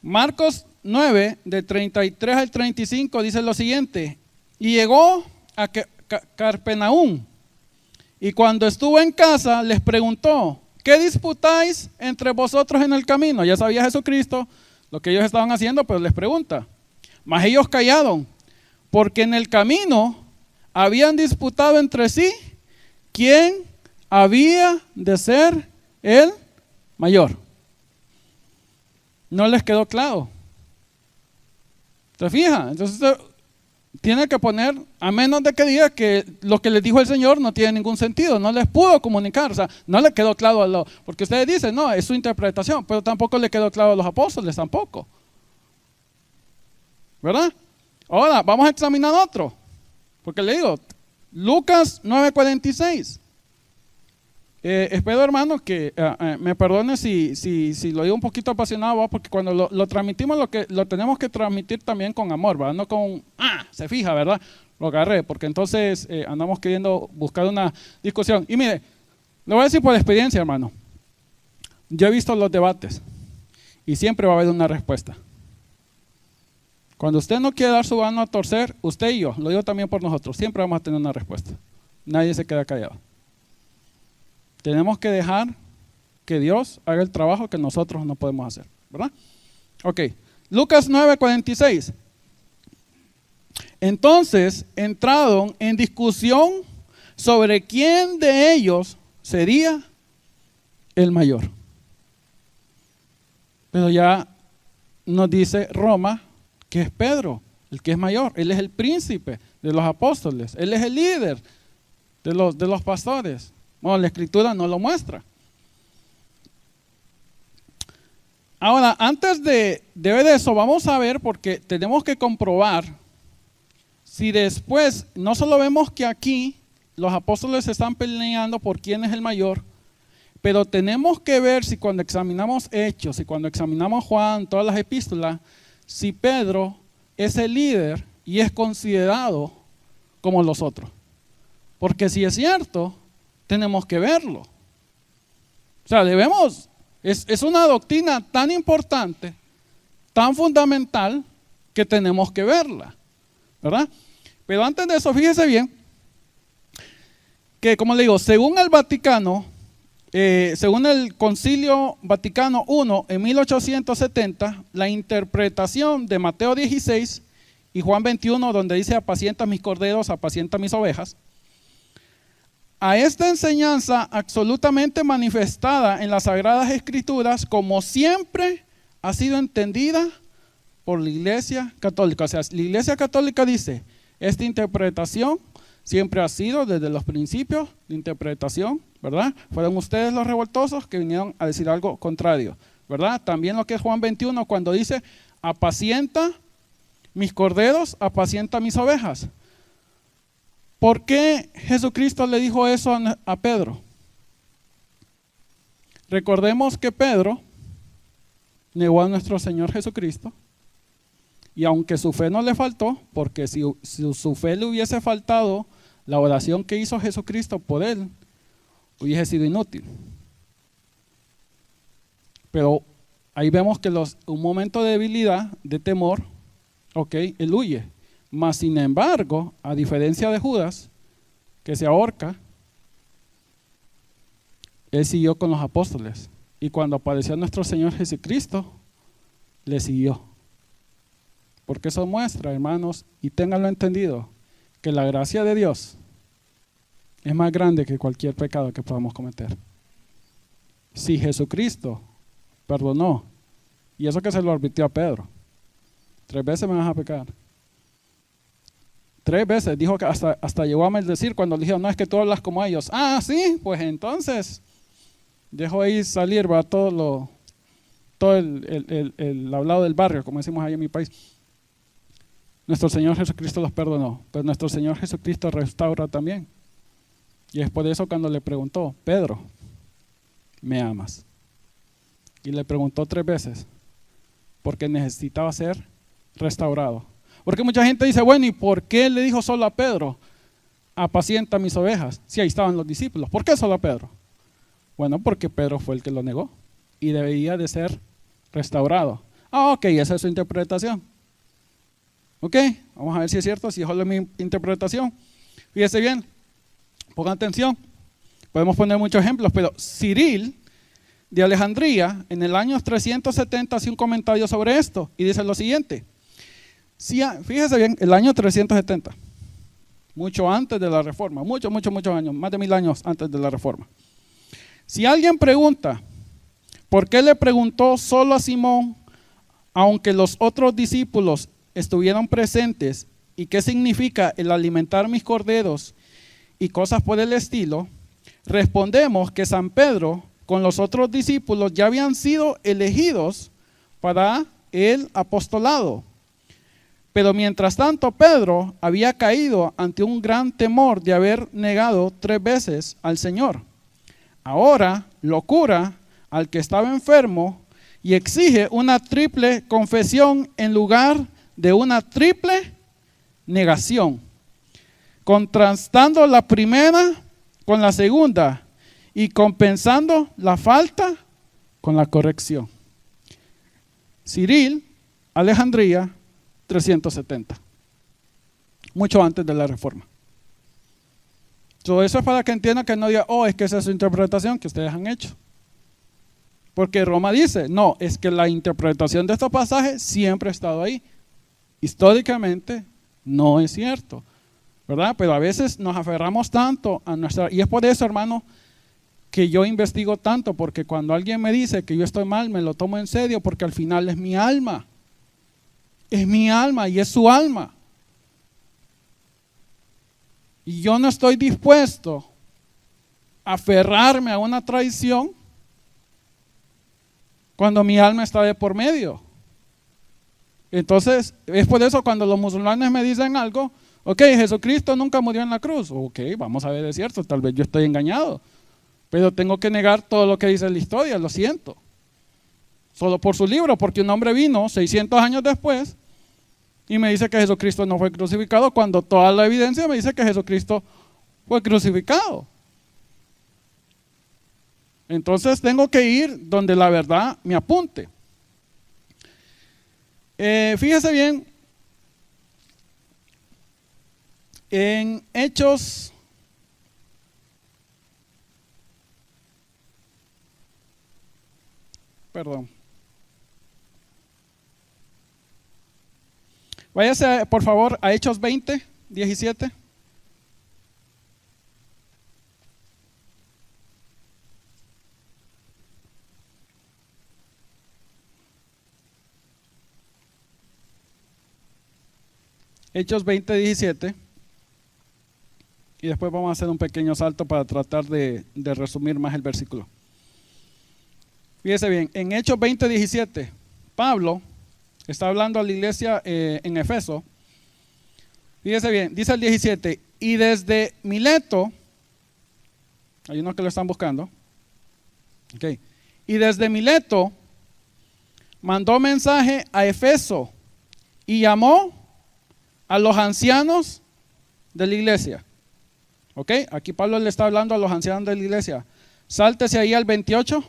Marcos 9, de 33 al 35 dice lo siguiente, y llegó a Capernaum, y cuando estuvo en casa les preguntó, ¿qué disputáis entre vosotros en el camino? Ya sabía Jesucristo lo que ellos estaban haciendo, pero les pregunta. Mas ellos callaron, porque en el camino habían disputado entre sí quién había de ser el mayor. No les quedó claro. ¿Se fija? Entonces tiene que poner, a menos de que diga que lo que les dijo el Señor no tiene ningún sentido, no les pudo comunicar, o sea, no les quedó claro porque ustedes dicen, no, es su interpretación, pero tampoco le quedó claro a los apóstoles, tampoco. ¿Verdad? Ahora, vamos a examinar otro, porque le digo, Lucas 9:46. Espero, hermano, que me perdone si lo digo un poquito apasionado, ¿va? Porque cuando lo transmitimos, lo tenemos que transmitir también con amor, ¿va? No con, se fija, ¿verdad? Lo agarré, porque entonces andamos queriendo buscar una discusión. Y mire, le voy a decir por experiencia, hermano, yo he visto los debates y siempre va a haber una respuesta. Cuando usted no quiere dar su mano a torcer, usted y yo, lo digo también por nosotros, siempre vamos a tener una respuesta. Nadie se queda callado. Tenemos que dejar que Dios haga el trabajo que nosotros no podemos hacer, ¿verdad? Ok, Lucas 9:46. Entonces entraron en discusión sobre quién de ellos sería el mayor. Pero ya nos dice Roma que es Pedro, el que es mayor, él es el príncipe de los apóstoles. Él es el líder de los pastores. Bueno, la Escritura no lo muestra. Ahora, antes de ver eso, vamos a ver, porque tenemos que comprobar si después, no solo vemos que aquí los apóstoles están peleando por quién es el mayor, pero tenemos que ver si cuando examinamos Hechos, y cuando examinamos Juan, todas las epístolas, si Pedro es el líder y es considerado como los otros. Porque si es cierto, tenemos que verlo. O sea, es una doctrina tan importante, tan fundamental, que tenemos que verla, ¿verdad? Pero antes de eso, fíjese bien, que como le digo, según el Vaticano, según el Concilio Vaticano I, en 1870, la interpretación de Mateo 16 y Juan 21, donde dice apacienta mis corderos, apacienta mis ovejas, a esta enseñanza absolutamente manifestada en las Sagradas Escrituras, como siempre ha sido entendida por la Iglesia Católica. O sea, la Iglesia Católica dice, esta interpretación siempre ha sido desde los principios de interpretación, ¿verdad? Fueron ustedes los revoltosos que vinieron a decir algo contrario, ¿verdad? También lo que es Juan 21 cuando dice, apacienta mis corderos, apacienta mis ovejas. ¿Por qué Jesucristo le dijo eso a Pedro? Recordemos que Pedro negó a nuestro Señor Jesucristo, y aunque su fe no le faltó, porque si su fe le hubiese faltado, la oración que hizo Jesucristo por él hubiese sido inútil. Pero ahí vemos que un momento de debilidad, de temor, él huye. Mas sin embargo, a diferencia de Judas, que se ahorca, él siguió con los apóstoles. Y cuando apareció nuestro Señor Jesucristo, le siguió. Porque eso muestra, hermanos, y ténganlo entendido, que la gracia de Dios es más grande que cualquier pecado que podamos cometer. Si Jesucristo perdonó, y eso que se lo advirtió a Pedro, 3 veces me vas a pecar. 3 veces, dijo que hasta llegó a maldecir cuando le dijeron, no, es que tú hablas como ellos. Ah, sí, pues entonces, dejó ahí salir, va todo el hablado del barrio, como decimos ahí en mi país. Nuestro Señor Jesucristo los perdonó, pero nuestro Señor Jesucristo restaura también. Y es por eso cuando le preguntó, Pedro, ¿me amas? Y le preguntó 3 veces, porque necesitaba ser restaurado. Porque mucha gente dice, bueno, ¿y por qué le dijo solo a Pedro, apacienta mis ovejas? Si ahí estaban los discípulos, ¿por qué solo a Pedro? Bueno, porque Pedro fue el que lo negó y debía de ser restaurado. Ah, ok, esa es su interpretación. Ok, vamos a ver si es cierto, si es solo mi interpretación. Fíjese bien, pongan atención, podemos poner muchos ejemplos, pero Ciril de Alejandría en el año 370 hace un comentario sobre esto y dice lo siguiente. Fíjese bien, el año 370, mucho antes de la reforma, muchos años, más de 1000 años antes de la reforma. Si alguien pregunta, ¿por qué le preguntó solo a Simón, aunque los otros discípulos estuvieron presentes, y qué significa el alimentar mis corderos y cosas por el estilo? Respondemos que San Pedro con los otros discípulos ya habían sido elegidos para el apostolado. Pero mientras tanto Pedro había caído ante un gran temor de haber negado 3 veces al Señor. Ahora lo cura al que estaba enfermo y exige una triple confesión en lugar de una triple negación, contrastando la primera con la segunda y compensando la falta con la corrección. Ciril, Alejandría, 370, mucho antes de la reforma. Todo eso es para que entiendan, que no diga, es que esa es su interpretación que ustedes han hecho. Porque Roma dice, no, es que la interpretación de estos pasajes siempre ha estado ahí. Históricamente no es cierto, ¿verdad? Pero a veces nos aferramos tanto a nuestra... Y es por eso, hermano, que yo investigo tanto, porque cuando alguien me dice que yo estoy mal, me lo tomo en serio, porque al final es mi alma. Es mi alma y es su alma. y yo no estoy dispuesto a aferrarme a una tradición cuando mi alma está de por medio. Entonces, es por eso cuando los musulmanes me dicen algo, ok, Jesucristo nunca murió en la cruz. Ok, vamos a ver, es cierto, tal vez yo estoy engañado, pero tengo que negar todo lo que dice la historia, lo siento. Solo por su libro, porque un hombre vino 600 años después y me dice que Jesucristo no fue crucificado, cuando toda la evidencia me dice que Jesucristo fue crucificado. Entonces tengo que ir donde la verdad me apunte. Fíjese bien, en Hechos, váyase por favor a Hechos 20, 17. Hechos 20, 17. Y después vamos a hacer un pequeño salto para tratar de resumir más el versículo. Fíjese bien, en Hechos 20, 17, Pablo está hablando a la iglesia en Efeso. Fíjese bien, dice el 17, y desde Mileto, hay unos que lo están buscando, okay, y desde Mileto mandó mensaje a Efeso y llamó a los ancianos de la iglesia. Ok, aquí Pablo le está hablando a los ancianos de la iglesia. Sáltese ahí al 28.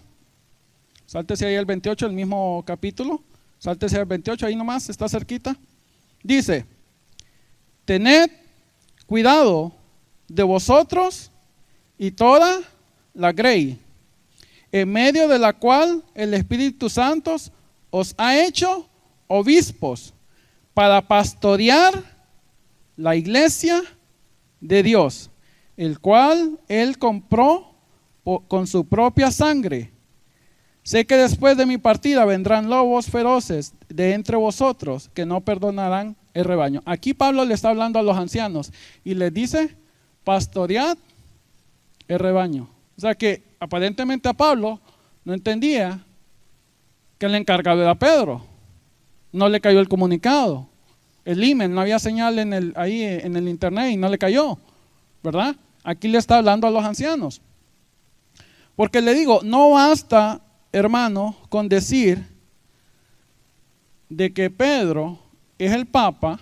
Sáltese ahí al 28, el mismo capítulo. Sáltese al 28, ahí nomás, está cerquita. Dice, tened cuidado de vosotros y toda la grey, en medio de la cual el Espíritu Santo os ha hecho obispos, para pastorear la iglesia de Dios, el cual Él compró con su propia sangre. Sé que después de mi partida vendrán lobos feroces de entre vosotros que no perdonarán el rebaño. Aquí Pablo le está hablando a los ancianos y les dice, pastoread el rebaño. O sea que aparentemente a Pablo no entendía que el encargado era Pedro. No le cayó el comunicado, el email, no había señal ahí en el internet y no le cayó, ¿verdad? Aquí le está hablando a los ancianos. Porque le digo, no basta, hermano, con decir de que Pedro es el Papa,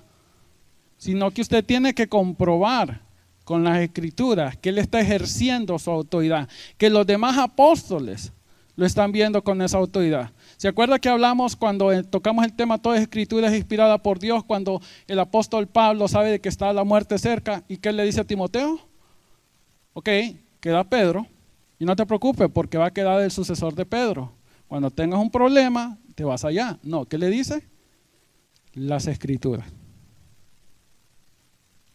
sino que usted tiene que comprobar con las Escrituras que él está ejerciendo su autoridad, que los demás apóstoles lo están viendo con esa autoridad. ¿Se acuerda que hablamos cuando tocamos el tema toda escritura es inspirada por Dios, cuando el apóstol Pablo sabe de que está la muerte cerca y que él le dice a Timoteo? Ok, queda Pedro y no te preocupes porque va a quedar el sucesor de Pedro. Cuando tengas un problema te vas allá. No, ¿qué le dice? Las escrituras.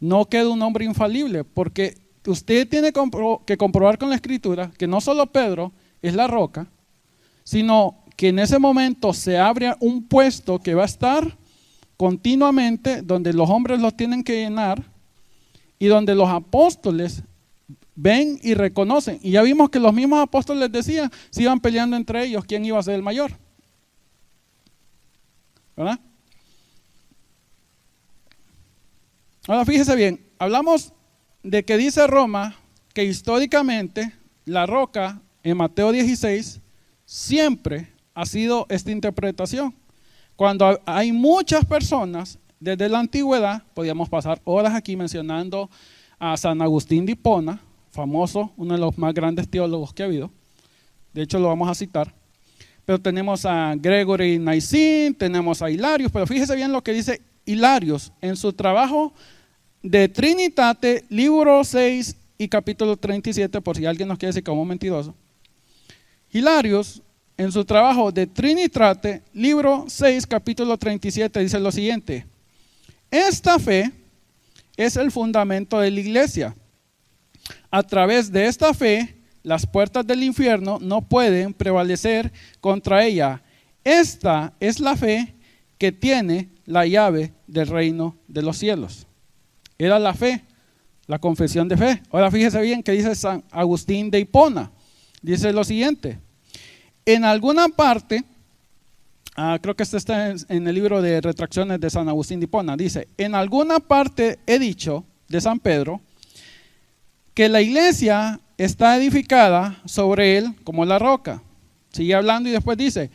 No queda un hombre infalible porque usted tiene que comprobar con la escritura que no solo Pedro es la roca, sino que en ese momento se abre un puesto que va a estar continuamente, donde los hombres los tienen que llenar y donde los apóstoles ven y reconocen. Y ya vimos que los mismos apóstoles decían, se iban peleando entre ellos quién iba a ser el mayor, ¿verdad? Ahora fíjese bien, hablamos de que dice Roma que históricamente la roca en Mateo 16 siempre ha sido esta interpretación. Cuando hay muchas personas desde la antigüedad, podríamos pasar horas aquí mencionando a San Agustín de Hipona, famoso, uno de los más grandes teólogos que ha habido. De hecho lo vamos a citar. Pero tenemos a Gregory Naisín, tenemos a Hilarius, pero fíjese bien lo que dice Hilarius en su trabajo de Trinitate, libro 6 y capítulo 37, por si alguien nos quiere decir como mentiroso. Hilarius, en su trabajo de Trinitate, libro 6, capítulo 37, dice lo siguiente: esta fe es el fundamento de la iglesia. A través de esta fe, las puertas del infierno no pueden prevalecer contra ella. Esta es la fe que tiene la llave del reino de los cielos. Era la fe la confesión de fe. Ahora fíjese bien que dice San Agustín de Hipona. Dice lo siguiente: en alguna parte, creo que este está en el libro de Retracciones de San Agustín de Hipona, dice: en alguna parte he dicho de San Pedro que la iglesia está edificada sobre él como la roca. Sigue hablando y después dice: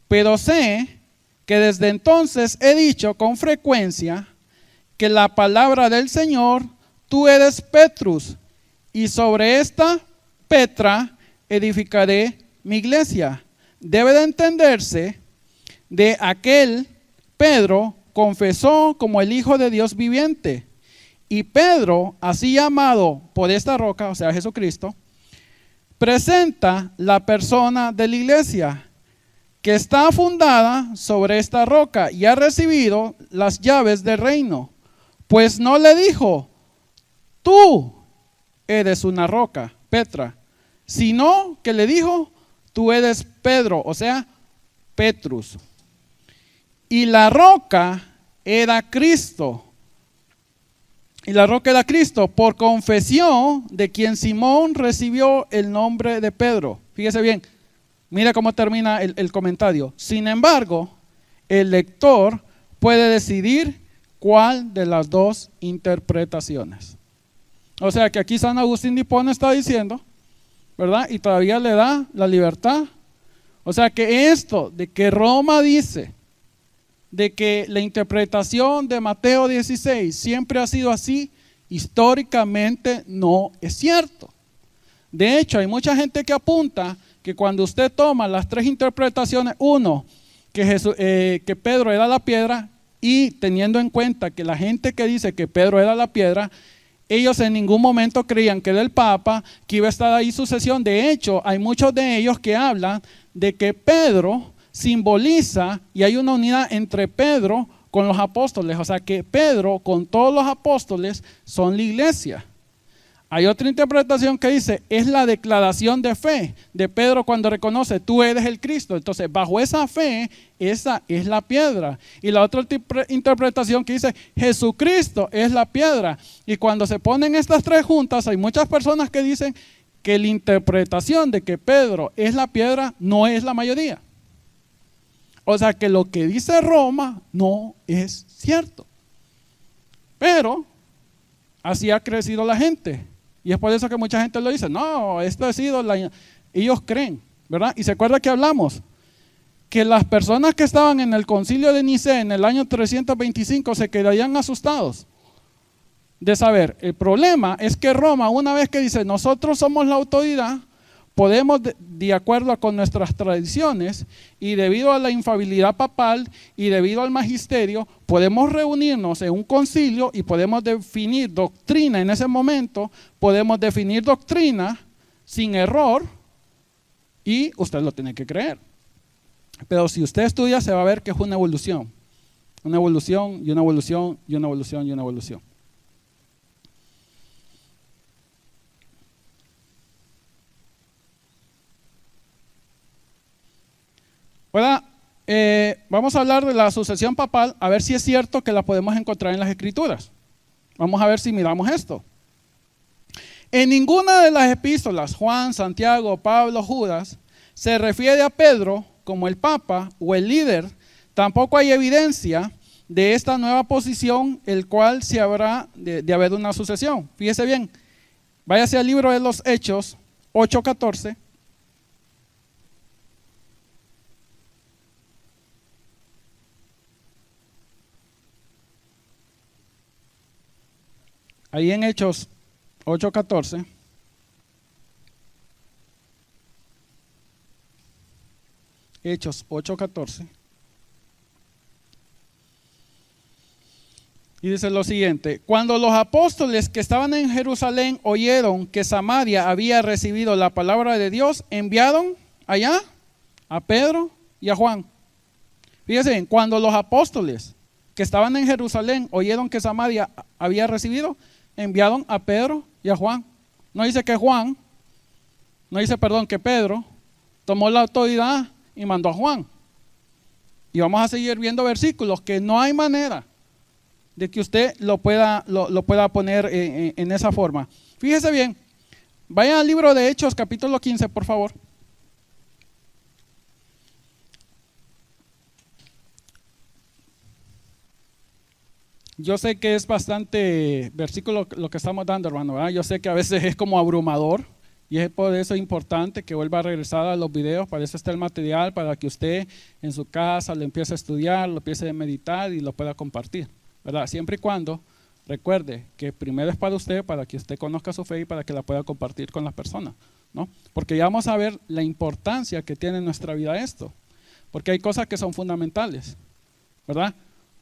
pero sé que desde entonces he dicho con frecuencia que la palabra del Señor, tú eres Petrus, y sobre esta Petra edificaré mi iglesia. Debe de entenderse de aquel Pedro confesó como el Hijo de Dios viviente. Y Pedro, así llamado por esta roca, o sea Jesucristo, presenta la persona de la iglesia, que está fundada sobre esta roca y ha recibido las llaves del reino. Pues no le dijo, tú eres una roca, Petra, sino que le dijo, tú eres Pedro, o sea, Petrus. Y la roca era Cristo. Y la roca era Cristo, por confesión de quien Simón recibió el nombre de Pedro. Fíjese bien, mira cómo termina el comentario. Sin embargo, el lector puede decidir cuál de las dos interpretaciones. O sea que aquí San Agustín de Hipona está diciendo, ¿verdad? Y todavía le da la libertad. O sea que esto de que Roma dice de que la interpretación de Mateo 16 siempre ha sido así, históricamente no es cierto. De hecho, hay mucha gente que apunta que cuando usted toma las tres interpretaciones, uno, que Pedro era la piedra, y teniendo en cuenta que la gente que dice que Pedro era la piedra, ellos en ningún momento creían que era el Papa, que iba a estar ahí sucesión. De hecho, hay muchos de ellos que hablan de que Pedro simboliza, y hay una unidad entre Pedro con los apóstoles, o sea que Pedro con todos los apóstoles son la iglesia. Hay otra interpretación que dice, es la declaración de fe de Pedro cuando reconoce, tú eres el Cristo. Entonces, bajo esa fe, esa es la piedra. Y la otra interpretación que dice, Jesucristo es la piedra. Y cuando se ponen estas tres juntas, hay muchas personas que dicen que la interpretación de que Pedro es la piedra no es la mayoría. O sea que lo que dice Roma no es cierto. Pero así ha crecido la gente. Y es por eso que mucha gente lo dice, no, esto ha sido ellos creen, ¿verdad? Y se acuerda que hablamos que las personas que estaban en el concilio de Nicea en el año 325 se quedarían asustados de saber. El problema es que Roma, una vez que dice, nosotros somos la autoridad, podemos, de acuerdo con nuestras tradiciones y debido a la infalibilidad papal y debido al magisterio, podemos reunirnos en un concilio y podemos definir doctrina en ese momento, podemos definir doctrina sin error y usted lo tiene que creer. Pero si usted estudia se va a ver que es una evolución y una evolución y una evolución y una evolución y una evolución. Ahora, vamos a hablar de la sucesión papal, a ver si es cierto que la podemos encontrar en las Escrituras. Vamos a ver si miramos esto. En ninguna de las epístolas, Juan, Santiago, Pablo, Judas, se refiere a Pedro como el Papa o el líder. Tampoco hay evidencia de esta nueva posición, el cual se habrá de haber una sucesión. Fíjese bien, váyase al libro de los Hechos 8:14. Ahí en Hechos 8:14. Hechos 8:14. Y dice lo siguiente: cuando los apóstoles que estaban en Jerusalén oyeron que Samaria había recibido la palabra de Dios, enviaron allá a Pedro y a Juan. Fíjense, cuando los apóstoles que estaban en Jerusalén oyeron que Samaria había recibido, enviaron a Pedro y a Juan. No dice que que Pedro tomó la autoridad y mandó a Juan. Y vamos a seguir viendo versículos que no hay manera de que usted lo pueda poner en esa forma. Fíjese bien, vaya al libro de Hechos, capítulo 15, por favor. Yo sé que es bastante versículo lo que estamos dando, hermano, ¿verdad? Yo sé que a veces es como abrumador y es por eso importante que vuelva a regresar a los videos. Para eso está el material, para que usted en su casa lo empiece a estudiar, lo empiece a meditar y lo pueda compartir, ¿verdad? Siempre y cuando recuerde que primero es para usted, para que usted conozca su fe y para que la pueda compartir con las personas, ¿no? Porque ya vamos a ver la importancia que tiene en nuestra vida esto, porque hay cosas que son fundamentales, ¿verdad?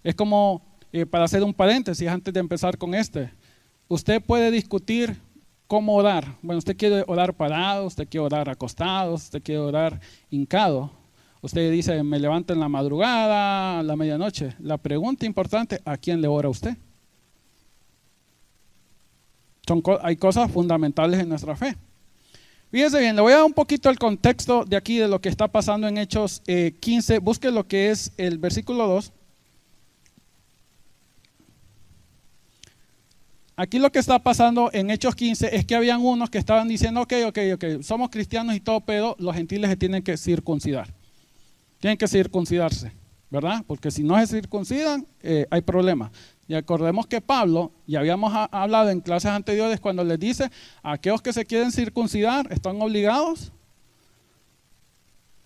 Es como, para hacer un paréntesis antes de empezar con usted puede discutir cómo orar. Bueno, usted quiere orar parado, usted quiere orar acostado, usted quiere orar hincado. Usted dice, me levanto en la madrugada, a la medianoche. La pregunta importante, ¿a quién le ora usted? Hay cosas fundamentales en nuestra fe. Fíjese bien, le voy a dar un poquito el contexto de aquí, de lo que está pasando en Hechos 15. Busque lo que es el versículo 2. Aquí lo que está pasando en Hechos 15 es que habían unos que estaban diciendo, ok, somos cristianos y todo, pero los gentiles se tienen que circuncidar. Tienen que circuncidarse, ¿verdad? Porque si no se circuncidan, hay problemas. Y acordemos que Pablo, ya habíamos hablado en clases anteriores, cuando les dice, a aquellos que se quieren circuncidar, están obligados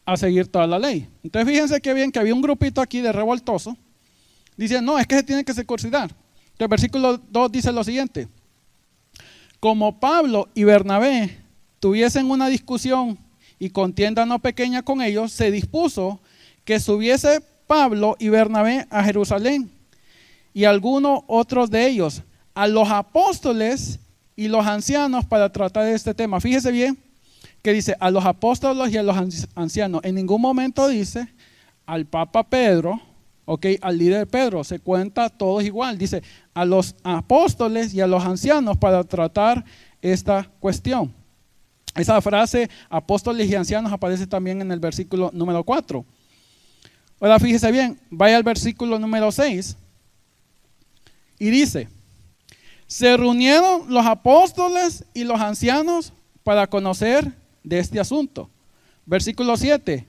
a seguir toda la ley. Entonces fíjense que bien que había un grupito aquí de revoltoso, dicen, no, es que se tienen que circuncidar. El versículo 2 dice lo siguiente: como Pablo y Bernabé tuviesen una discusión y contienda no pequeña con ellos, se dispuso que subiese Pablo y Bernabé a Jerusalén y algunos otros de ellos a los apóstoles y los ancianos para tratar de este tema. Fíjese bien que dice a los apóstoles y a los ancianos. En ningún momento dice al Papa Pedro, al líder Pedro, se cuenta todos igual. Dice a los apóstoles y a los ancianos para tratar esta cuestión. Esa frase, apóstoles y ancianos, aparece también en el versículo número 4. Ahora fíjese bien, vaya al versículo número 6 y dice, se reunieron los apóstoles y los ancianos para conocer de este asunto. Versículo 7.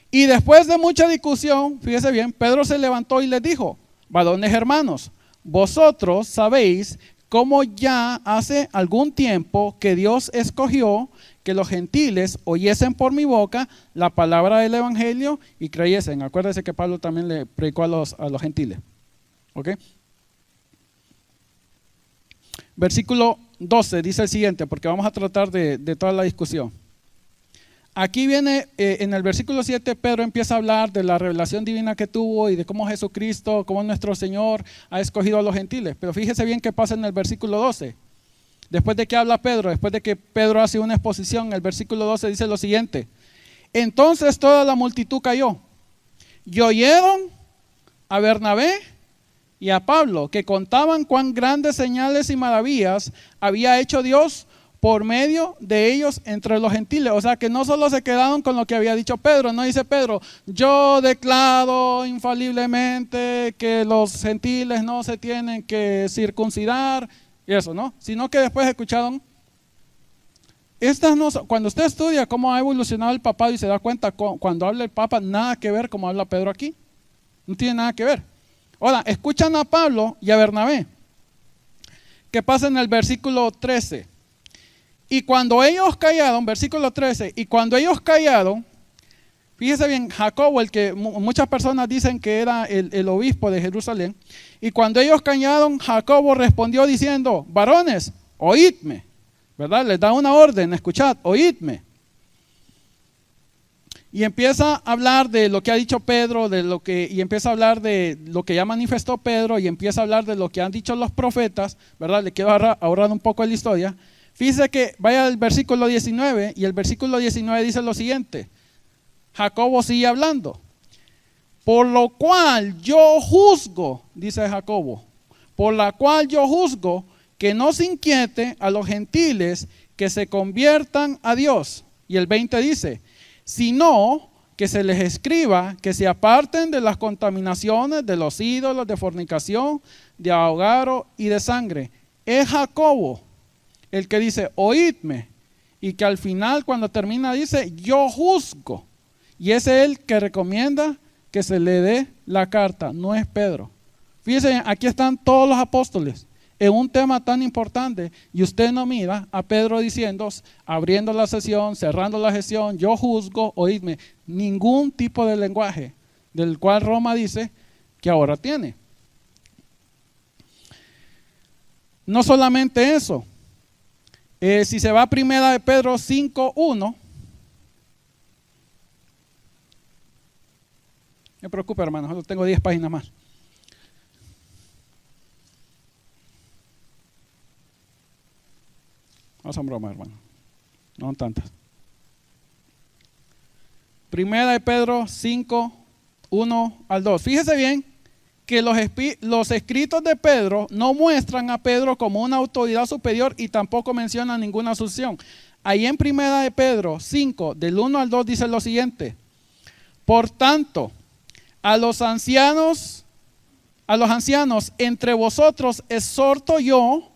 Y después de mucha discusión, fíjese bien, Pedro se levantó y les dijo, varones hermanos, vosotros sabéis cómo ya hace algún tiempo que Dios escogió que los gentiles oyesen por mi boca la palabra del evangelio y creyesen. Acuérdense que Pablo también le predicó a los gentiles. ¿Ok? Versículo 12 dice el siguiente, porque vamos a tratar de toda la discusión. Aquí viene, en el versículo 7, Pedro empieza a hablar de la revelación divina que tuvo y de cómo Jesucristo, cómo nuestro Señor ha escogido a los gentiles. Pero fíjese bien qué pasa en el versículo 12. Después de que habla Pedro, después de que Pedro hace una exposición, el versículo 12 dice lo siguiente. Entonces toda la multitud cayó y oyeron a Bernabé y a Pablo, que contaban cuán grandes señales y maravillas había hecho Dios por medio de ellos entre los gentiles. O sea que no solo se quedaron con lo que había dicho Pedro, no dice Pedro, yo declaro infaliblemente que los gentiles no se tienen que circuncidar y eso, ¿no? Sino que después escucharon, cuando usted estudia cómo ha evolucionado el papado y se da cuenta cuando habla el Papa, nada que ver como habla Pedro aquí, no tiene nada que ver. Ahora, escuchan a Pablo y a Bernabé. ¿Qué pasa en el versículo 13? Y cuando ellos callaron, versículo 13, y cuando ellos callaron, fíjese bien, Jacobo, el que muchas personas dicen que era el obispo de Jerusalén, y cuando ellos callaron, Jacobo respondió diciendo, varones, oídme, ¿verdad? Les da una orden, escuchad, oídme. Y empieza a hablar de lo que ha dicho Pedro, y empieza a hablar de lo que ya manifestó Pedro, y empieza a hablar de lo que han dicho los profetas, ¿verdad? Le quiero ahorrar un poco de la historia. Fíjese que vaya al versículo 19, y el versículo 19 dice lo siguiente. Jacobo sigue hablando. Por lo cual yo juzgo, dice Jacobo, por la cual yo juzgo que no se inquiete a los gentiles que se conviertan a Dios. Y el 20 dice, sino que se les escriba que se aparten de las contaminaciones de los ídolos, de fornicación, de ahogaro y de sangre. Es Jacobo el que dice, oídme, y que al final cuando termina dice, yo juzgo. Y ese es el que recomienda que se le dé la carta, no es Pedro. Fíjense, aquí están todos los apóstoles en un tema tan importante y usted no mira a Pedro diciendo, abriendo la sesión, cerrando la sesión, yo juzgo, oídme, ningún tipo de lenguaje del cual Roma dice que ahora tiene. No solamente eso, si se va a primera de Pedro 5:1, no me preocupe, hermano, solo tengo 10 páginas más. No son bromas, hermano. No son tantas. Primera de Pedro 5:1-2. Fíjese bien que los escritos de Pedro no muestran a Pedro como una autoridad superior y tampoco mencionan ninguna asunción. Ahí en Primera de Pedro 5, del 1-2 dice lo siguiente. Por tanto, a los ancianos entre vosotros exhorto yo,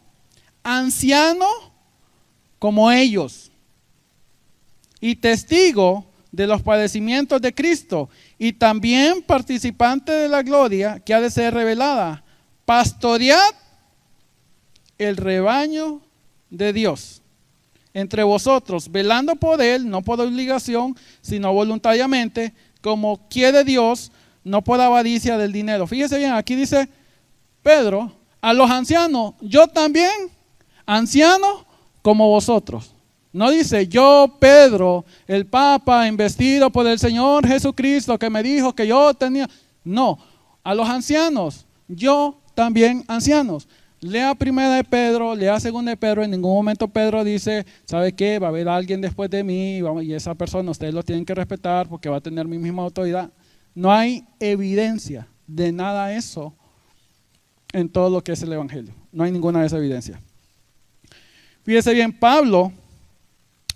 anciano como ellos, y testigo de los padecimientos de Cristo, y también participante de la gloria que ha de ser revelada. Pastoread el rebaño de Dios entre vosotros, velando por él, no por obligación, sino voluntariamente, como quiere Dios, no por avaricia del dinero. Fíjese bien, aquí dice Pedro, a los ancianos, yo también, anciano como vosotros. No dice, yo Pedro, el Papa, investido por el Señor Jesucristo, que me dijo que yo tenía. No, a los ancianos, yo también ancianos. Lea primera de Pedro, lea segunda de Pedro, en ningún momento Pedro dice, ¿sabe qué? Va a haber alguien después de mí y esa persona ustedes lo tienen que respetar porque va a tener mi misma autoridad. No hay evidencia de nada de eso en todo lo que es el Evangelio. No hay ninguna de esa evidencia. Fíjese bien, Pablo,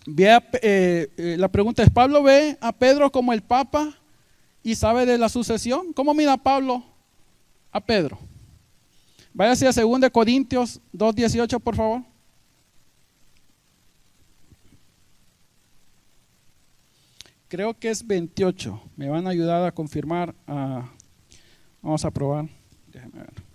la pregunta es, ¿Pablo ve a Pedro como el Papa y sabe de la sucesión? ¿Cómo mira Pablo a Pedro? Váyase a 2 Corintios 2:18, por favor. Creo que es 28. Me van a ayudar a confirmar. Vamos a probar. Déjenme ver.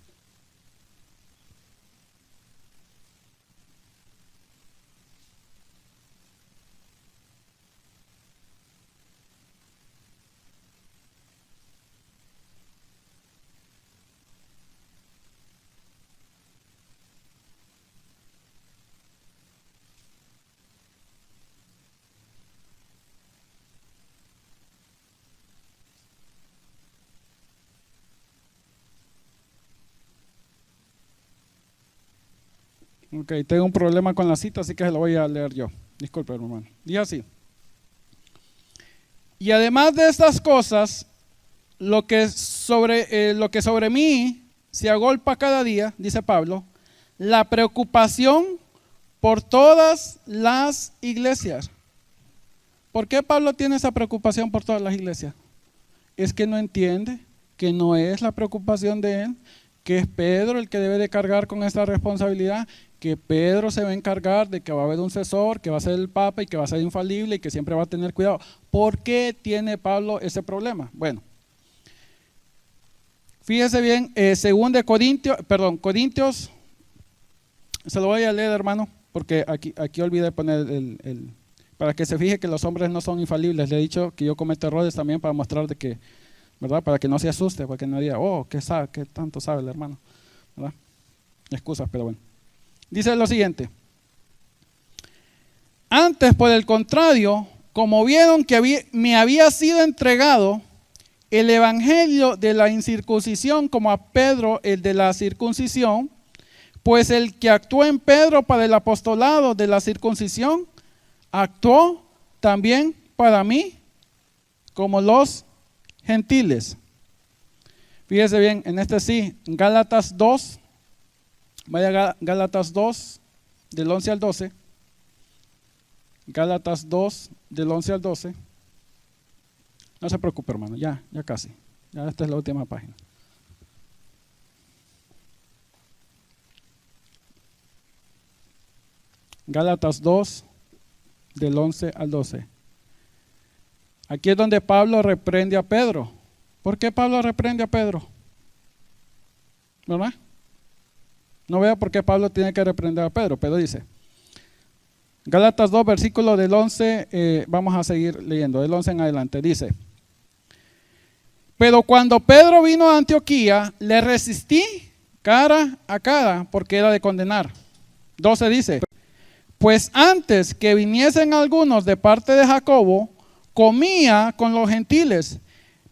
Ok, tengo un problema con la cita, así que se lo voy a leer yo. Disculpe, hermano. Dice así. Y además de estas cosas, lo que sobre mí se agolpa cada día, dice Pablo, la preocupación por todas las iglesias. ¿Por qué Pablo tiene esa preocupación por todas las iglesias? Es que no entiende que no es la preocupación de él, que es Pedro el que debe de cargar con esta responsabilidad, que Pedro se va a encargar de que va a haber un sucesor, que va a ser el Papa y que va a ser infalible y que siempre va a tener cuidado. ¿Por qué tiene Pablo ese problema? Bueno, fíjese bien, Corintios, se lo voy a leer, hermano, porque aquí olvidé poner para que se fije que los hombres no son infalibles. Le he dicho que yo cometo errores también para mostrar de que, ¿verdad? Para que no se asuste, para que no diga, oh, ¿qué tanto sabe el hermano? ¿Verdad? Excusas, pero bueno. Dice lo siguiente. Antes, por el contrario, como vieron que me había sido entregado el evangelio de la incircuncisión como a Pedro el de la circuncisión, pues el que actuó en Pedro para el apostolado de la circuncisión, actuó también para mí como los gentiles. Fíjese bien, en este sí, Gálatas 2, vaya a Gálatas 2, del 11 al 12. Gálatas 2, del 11 al 12. No se preocupe, hermano, ya casi. Ya esta es la última página. Gálatas 2, del 11 al 12. Aquí es donde Pablo reprende a Pedro. ¿Por qué Pablo reprende a Pedro? ¿Verdad? No veo por qué Pablo tiene que reprender a Pedro. Pedro dice, Gálatas 2, versículo del 11, vamos a seguir leyendo, del 11 en adelante, dice, pero cuando Pedro vino a Antioquía, le resistí cara a cara, porque era de condenar. 12 dice, pues antes que viniesen algunos de parte de Jacobo, comía con los gentiles,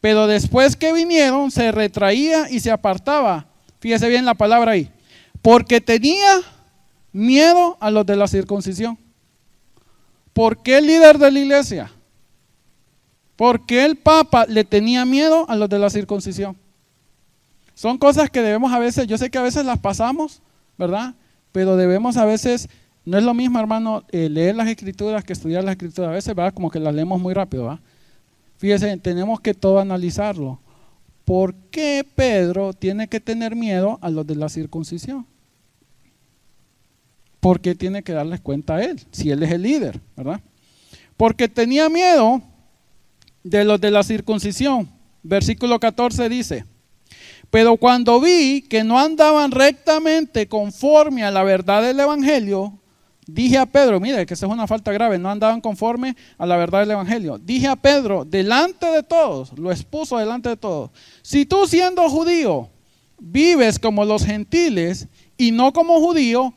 pero después que vinieron se retraía y se apartaba. Fíjese bien la palabra ahí, porque tenía miedo a los de la circuncisión. ¿Por qué el líder de la iglesia? ¿Por qué el Papa le tenía miedo a los de la circuncisión? Son cosas que debemos a veces, yo sé que a veces las pasamos, ¿verdad? Pero debemos a veces, no es lo mismo, hermano, leer las escrituras que estudiar las escrituras. A veces, ¿verdad? Como que las leemos muy rápido, ¿verdad? Fíjese, tenemos que todo analizarlo. ¿Por qué Pedro tiene que tener miedo a los de la circuncisión? ¿Por qué tiene que darles cuenta a él, si él es el líder, ¿verdad? Porque tenía miedo de los de la circuncisión. Versículo 14 dice, pero cuando vi que no andaban rectamente conforme a la verdad del evangelio, dije a Pedro, mire que esa es una falta grave, no andaban conforme a la verdad del evangelio. Dije a Pedro, delante de todos, lo expuso delante de todos, si tú siendo judío vives como los gentiles y no como judío,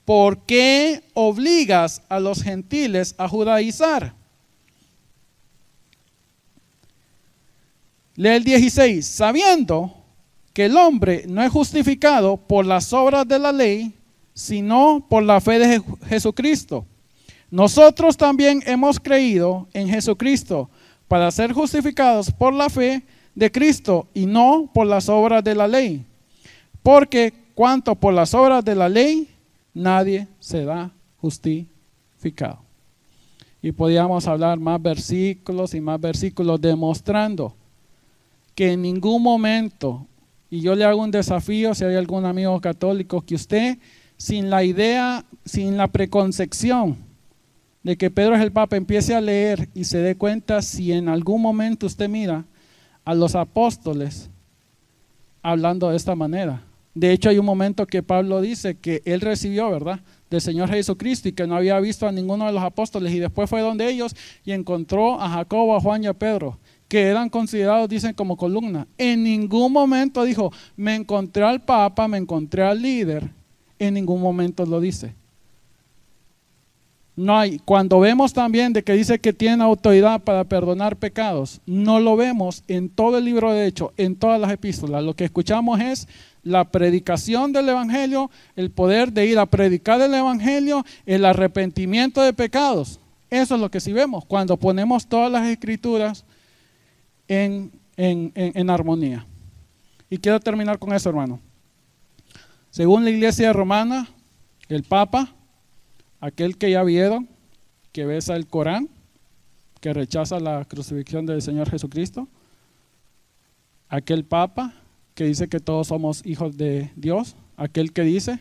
¿por qué obligas a los gentiles a judaizar? Lee el 16, sabiendo que el hombre no es justificado por las obras de la ley, sino por la fe de Jesucristo. Nosotros también hemos creído en Jesucristo para ser justificados por la fe de Cristo y no por las obras de la ley. Porque cuanto por las obras de la ley, nadie será justificado. Y podíamos hablar más versículos y más versículos demostrando que en ningún momento, y yo le hago un desafío si hay algún amigo católico, que usted sin la idea, sin la preconcepción de que Pedro es el Papa, empiece a leer y se dé cuenta si en algún momento usted mira a los apóstoles hablando de esta manera. De hecho hay un momento que Pablo dice que él recibió, ¿verdad?, del Señor Jesucristo y que no había visto a ninguno de los apóstoles, y después fue donde ellos y encontró a Jacobo, a Juan y a Pedro, que eran considerados, dicen, como columna. En ningún momento dijo, me encontré al Papa, me encontré al líder. En ningún momento lo dice. No hay. Cuando vemos también de que dice que tiene autoridad para perdonar pecados, no lo vemos en todo el libro de Hechos, en todas las epístolas. Lo que escuchamos es la predicación del evangelio, el poder de ir a predicar el evangelio, el arrepentimiento de pecados. Eso es lo que sí vemos cuando ponemos todas las escrituras en armonía. Y quiero terminar con eso, hermano. Según la iglesia romana, el Papa, aquel que ya vieron, que besa el Corán, que rechaza la crucifixión del Señor Jesucristo, aquel Papa que dice que todos somos hijos de Dios, aquel que dice,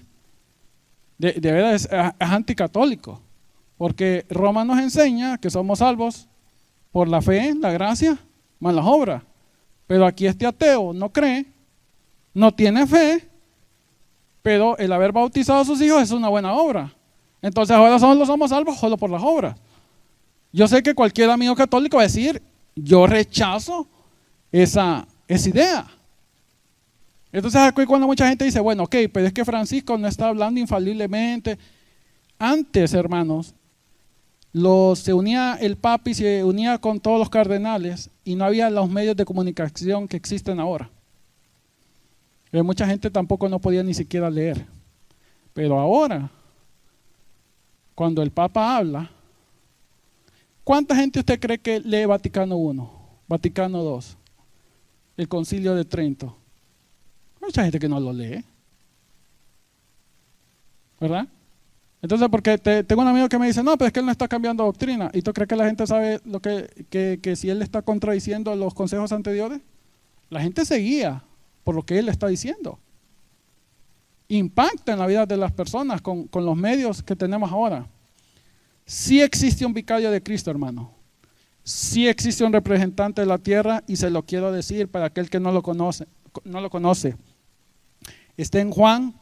de verdad es anticatólico, porque Roma nos enseña que somos salvos por la fe, la gracia, más las obras. Pero aquí este ateo no cree, no tiene fe, pero el haber bautizado a sus hijos es una buena obra. Entonces ahora solo somos salvos solo por las obras. Yo sé que cualquier amigo católico va a decir, yo rechazo esa idea. Entonces aquí cuando mucha gente dice, bueno, ok, pero es que Francisco no está hablando infaliblemente. Antes, hermanos, se unía el Papa y se unía con todos los cardenales y no había los medios de comunicación que existen ahora. Mucha gente tampoco no podía ni siquiera leer. Pero ahora, cuando el Papa habla, ¿cuánta gente usted cree que lee Vaticano I, Vaticano II, el Concilio de Trento? Mucha gente que no lo lee, ¿verdad? Entonces, porque tengo un amigo que me dice, no, pero es que él no está cambiando doctrina. ¿Y tú crees que la gente sabe lo que si él está contradiciendo los consejos anteriores? La gente se guía por lo que él está diciendo. Impacta en la vida de las personas con los medios que tenemos ahora. Sí existe un vicario de Cristo, hermano. Sí existe un representante de la tierra, y se lo quiero decir para aquel que no lo conoce. Está en Juan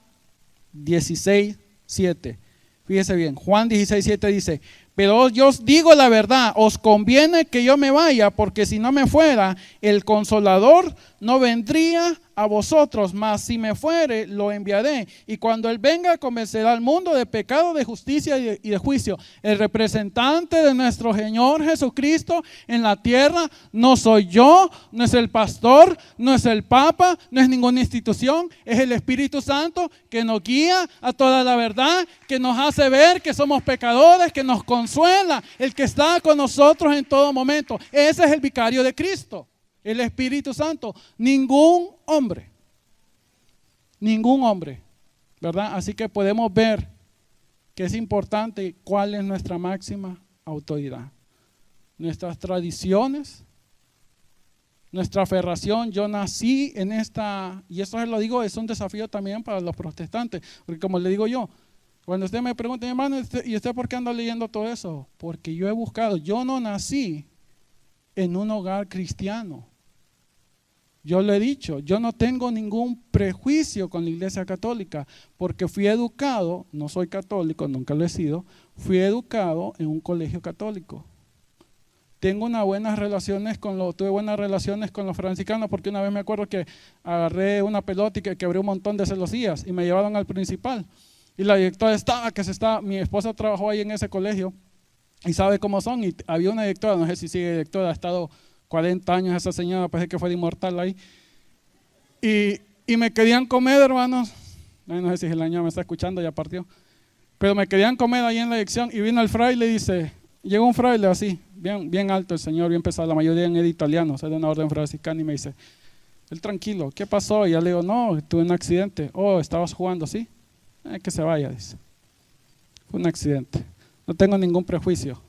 16:7. Fíjese bien, Juan 16:7 dice: pero yo os digo la verdad, os conviene que yo me vaya, porque si no me fuera, el Consolador no vendría a vosotros, mas si me fuere, lo enviaré. Y cuando Él venga, convencerá al mundo de pecado, de justicia y de juicio. El representante de nuestro Señor Jesucristo en la tierra no soy yo, no es el pastor, no es el Papa, no es ninguna institución, es el Espíritu Santo que nos guía a toda la verdad, que nos hace ver que somos pecadores, que nos consuela, el que está con nosotros en todo momento. Ese es el vicario de Cristo, el Espíritu Santo. Ningún hombre, ¿verdad? Así que podemos ver que es importante cuál es nuestra máxima autoridad. Nuestras tradiciones, nuestra aferración. Yo nací en esta, y eso se lo digo, es un desafío también para los protestantes, porque como le digo yo, cuando usted me pregunta, hermano, ¿y usted por qué anda leyendo todo eso? Porque yo he buscado, yo no nací en un hogar cristiano. Yo le he dicho, yo no tengo ningún prejuicio con la Iglesia Católica, porque fui educado, no soy católico, nunca lo he sido, fui educado en un colegio católico. Tuve buenas relaciones con los franciscanos, porque una vez me acuerdo que agarré una pelota y que quebré un montón de celosías y me llevaron al principal. Y la directora mi esposa trabajó ahí en ese colegio y sabe cómo son. Y había una directora, no sé si sigue directora, ha estado 40 años esa señora, parece que fue de inmortal ahí. Y me querían comer, hermanos. No sé si el año me está escuchando, ya partió. Pero me querían comer ahí en la dirección. Y vino el fraile y dice, llegó un fraile así, bien alto el señor, bien pesado, la mayoría era italianos, era de una orden franciscana, y me dice, él tranquilo, ¿qué pasó? Y ya le digo, no, tuve un accidente. Oh, ¿estabas jugando? Sí. Que se vaya, dice. Fue un accidente. No tengo ningún prejuicio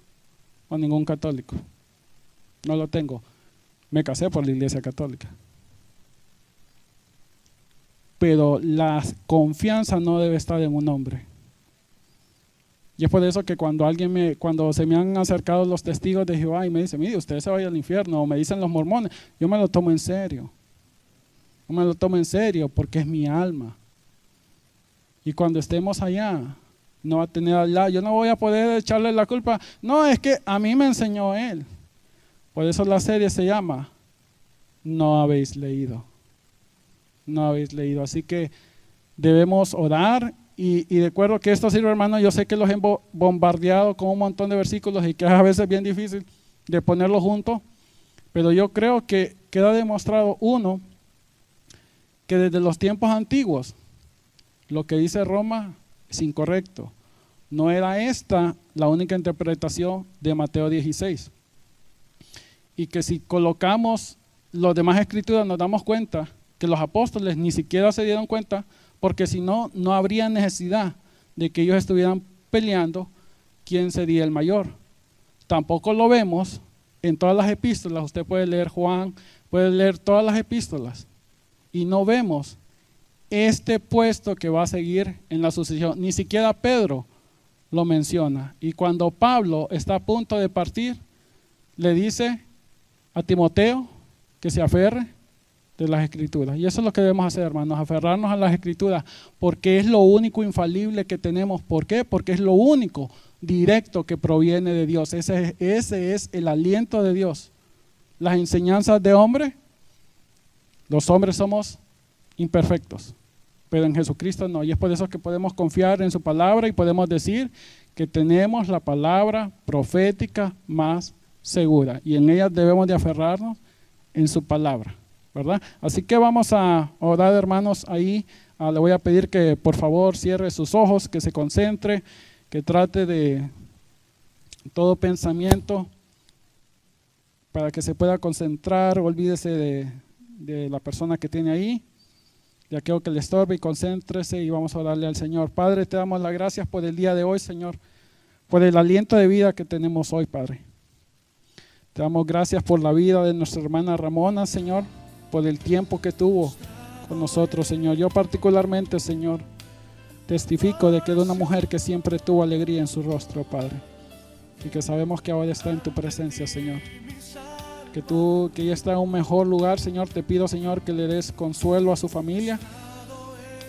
con ningún católico. No lo tengo. Me casé por la Iglesia Católica. Pero la confianza no debe estar en un hombre. Y es por eso que cuando se me han acercado los testigos de Jehová y me dicen, mire, usted se vaya al infierno, o me dicen los mormones, yo me lo tomo en serio. Yo me lo tomo en serio porque es mi alma. Y cuando estemos allá, no va a tener al lado, yo no voy a poder echarle la culpa. No, es que a mí me enseñó él. Por eso la serie se llama No habéis leído. No habéis leído. Así que debemos orar. Y recuerdo que esto sirve, hermano, yo sé que los he bombardeado con un montón de versículos y que es a veces bien difícil de ponerlos juntos. Pero yo creo que queda demostrado, uno, que desde los tiempos antiguos, lo que dice Roma es incorrecto. No era esta la única interpretación de Mateo 16. Y que si colocamos las demás escrituras nos damos cuenta que los apóstoles ni siquiera se dieron cuenta, porque si no, no habría necesidad de que ellos estuvieran peleando quién sería el mayor. Tampoco lo vemos en todas las epístolas. Usted puede leer Juan, puede leer todas las epístolas y no vemos este puesto que va a seguir en la sucesión. Ni siquiera Pedro lo menciona. Y cuando Pablo está a punto de partir, le dice a Timoteo que se aferre de las escrituras. Y eso es lo que debemos hacer, hermanos, aferrarnos a las escrituras, porque es lo único infalible que tenemos. ¿Por qué? Porque es lo único directo que proviene de Dios. Ese es el aliento de Dios. Las enseñanzas de hombre, los hombres somos imperfectos, pero en Jesucristo no. Y es por eso que podemos confiar en su palabra y podemos decir que tenemos la palabra profética más segura, y en ella debemos de aferrarnos en su palabra, ¿verdad? Así que vamos a orar, hermanos, ahí. Le voy a pedir que por favor cierre sus ojos, que se concentre, que trate de todo pensamiento para que se pueda concentrar. Olvídese de la persona que tiene ahí de aquello que le estorbe, y concéntrese y vamos a orarle al Señor. Padre, te damos las gracias por el día de hoy, Señor, por el aliento de vida que tenemos hoy, Padre. Te damos gracias por la vida de nuestra hermana Ramona, Señor, por el tiempo que tuvo con nosotros, Señor. Yo particularmente, Señor, testifico de que era una mujer que siempre tuvo alegría en su rostro, Padre, y que sabemos que ahora está en tu presencia, Señor. Que ella está en un mejor lugar, Señor. Te pido, Señor, que le des consuelo a su familia,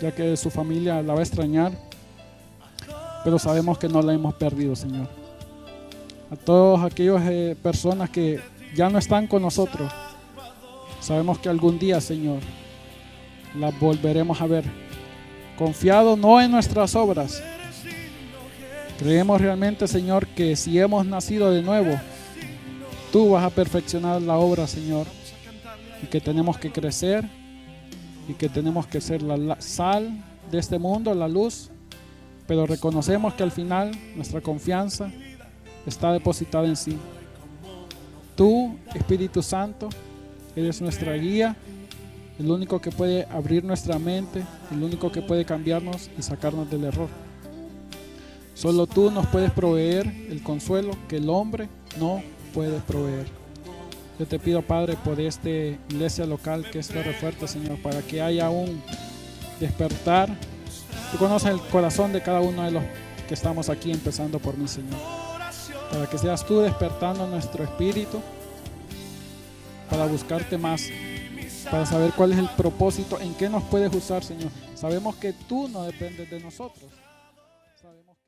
ya que su familia la va a extrañar, pero sabemos que no la hemos perdido, Señor. A todas aquellas personas que ya no están con nosotros, sabemos que algún día, Señor, las volveremos a ver. Confiado no en nuestras obras. Creemos realmente, Señor, que si hemos nacido de nuevo, tú vas a perfeccionar la obra, Señor, y que tenemos que crecer y que tenemos que ser la sal de este mundo, la luz, pero reconocemos que al final nuestra confianza está depositada en sí. Tú, Espíritu Santo, eres nuestra guía, el único que puede abrir nuestra mente, el único que puede cambiarnos y sacarnos del error. Solo tú nos puedes proveer el consuelo que el hombre no puede proveer. Yo te pido, Padre, por esta iglesia local que es Torre Fuerte, Señor, para que haya un despertar. Tú conoces el corazón de cada uno de los que estamos aquí, empezando por mí, Señor. Para que seas tú despertando nuestro espíritu, para buscarte más, para saber cuál es el propósito, en qué nos puedes usar, Señor. Sabemos que tú no dependes de nosotros. Sabemos que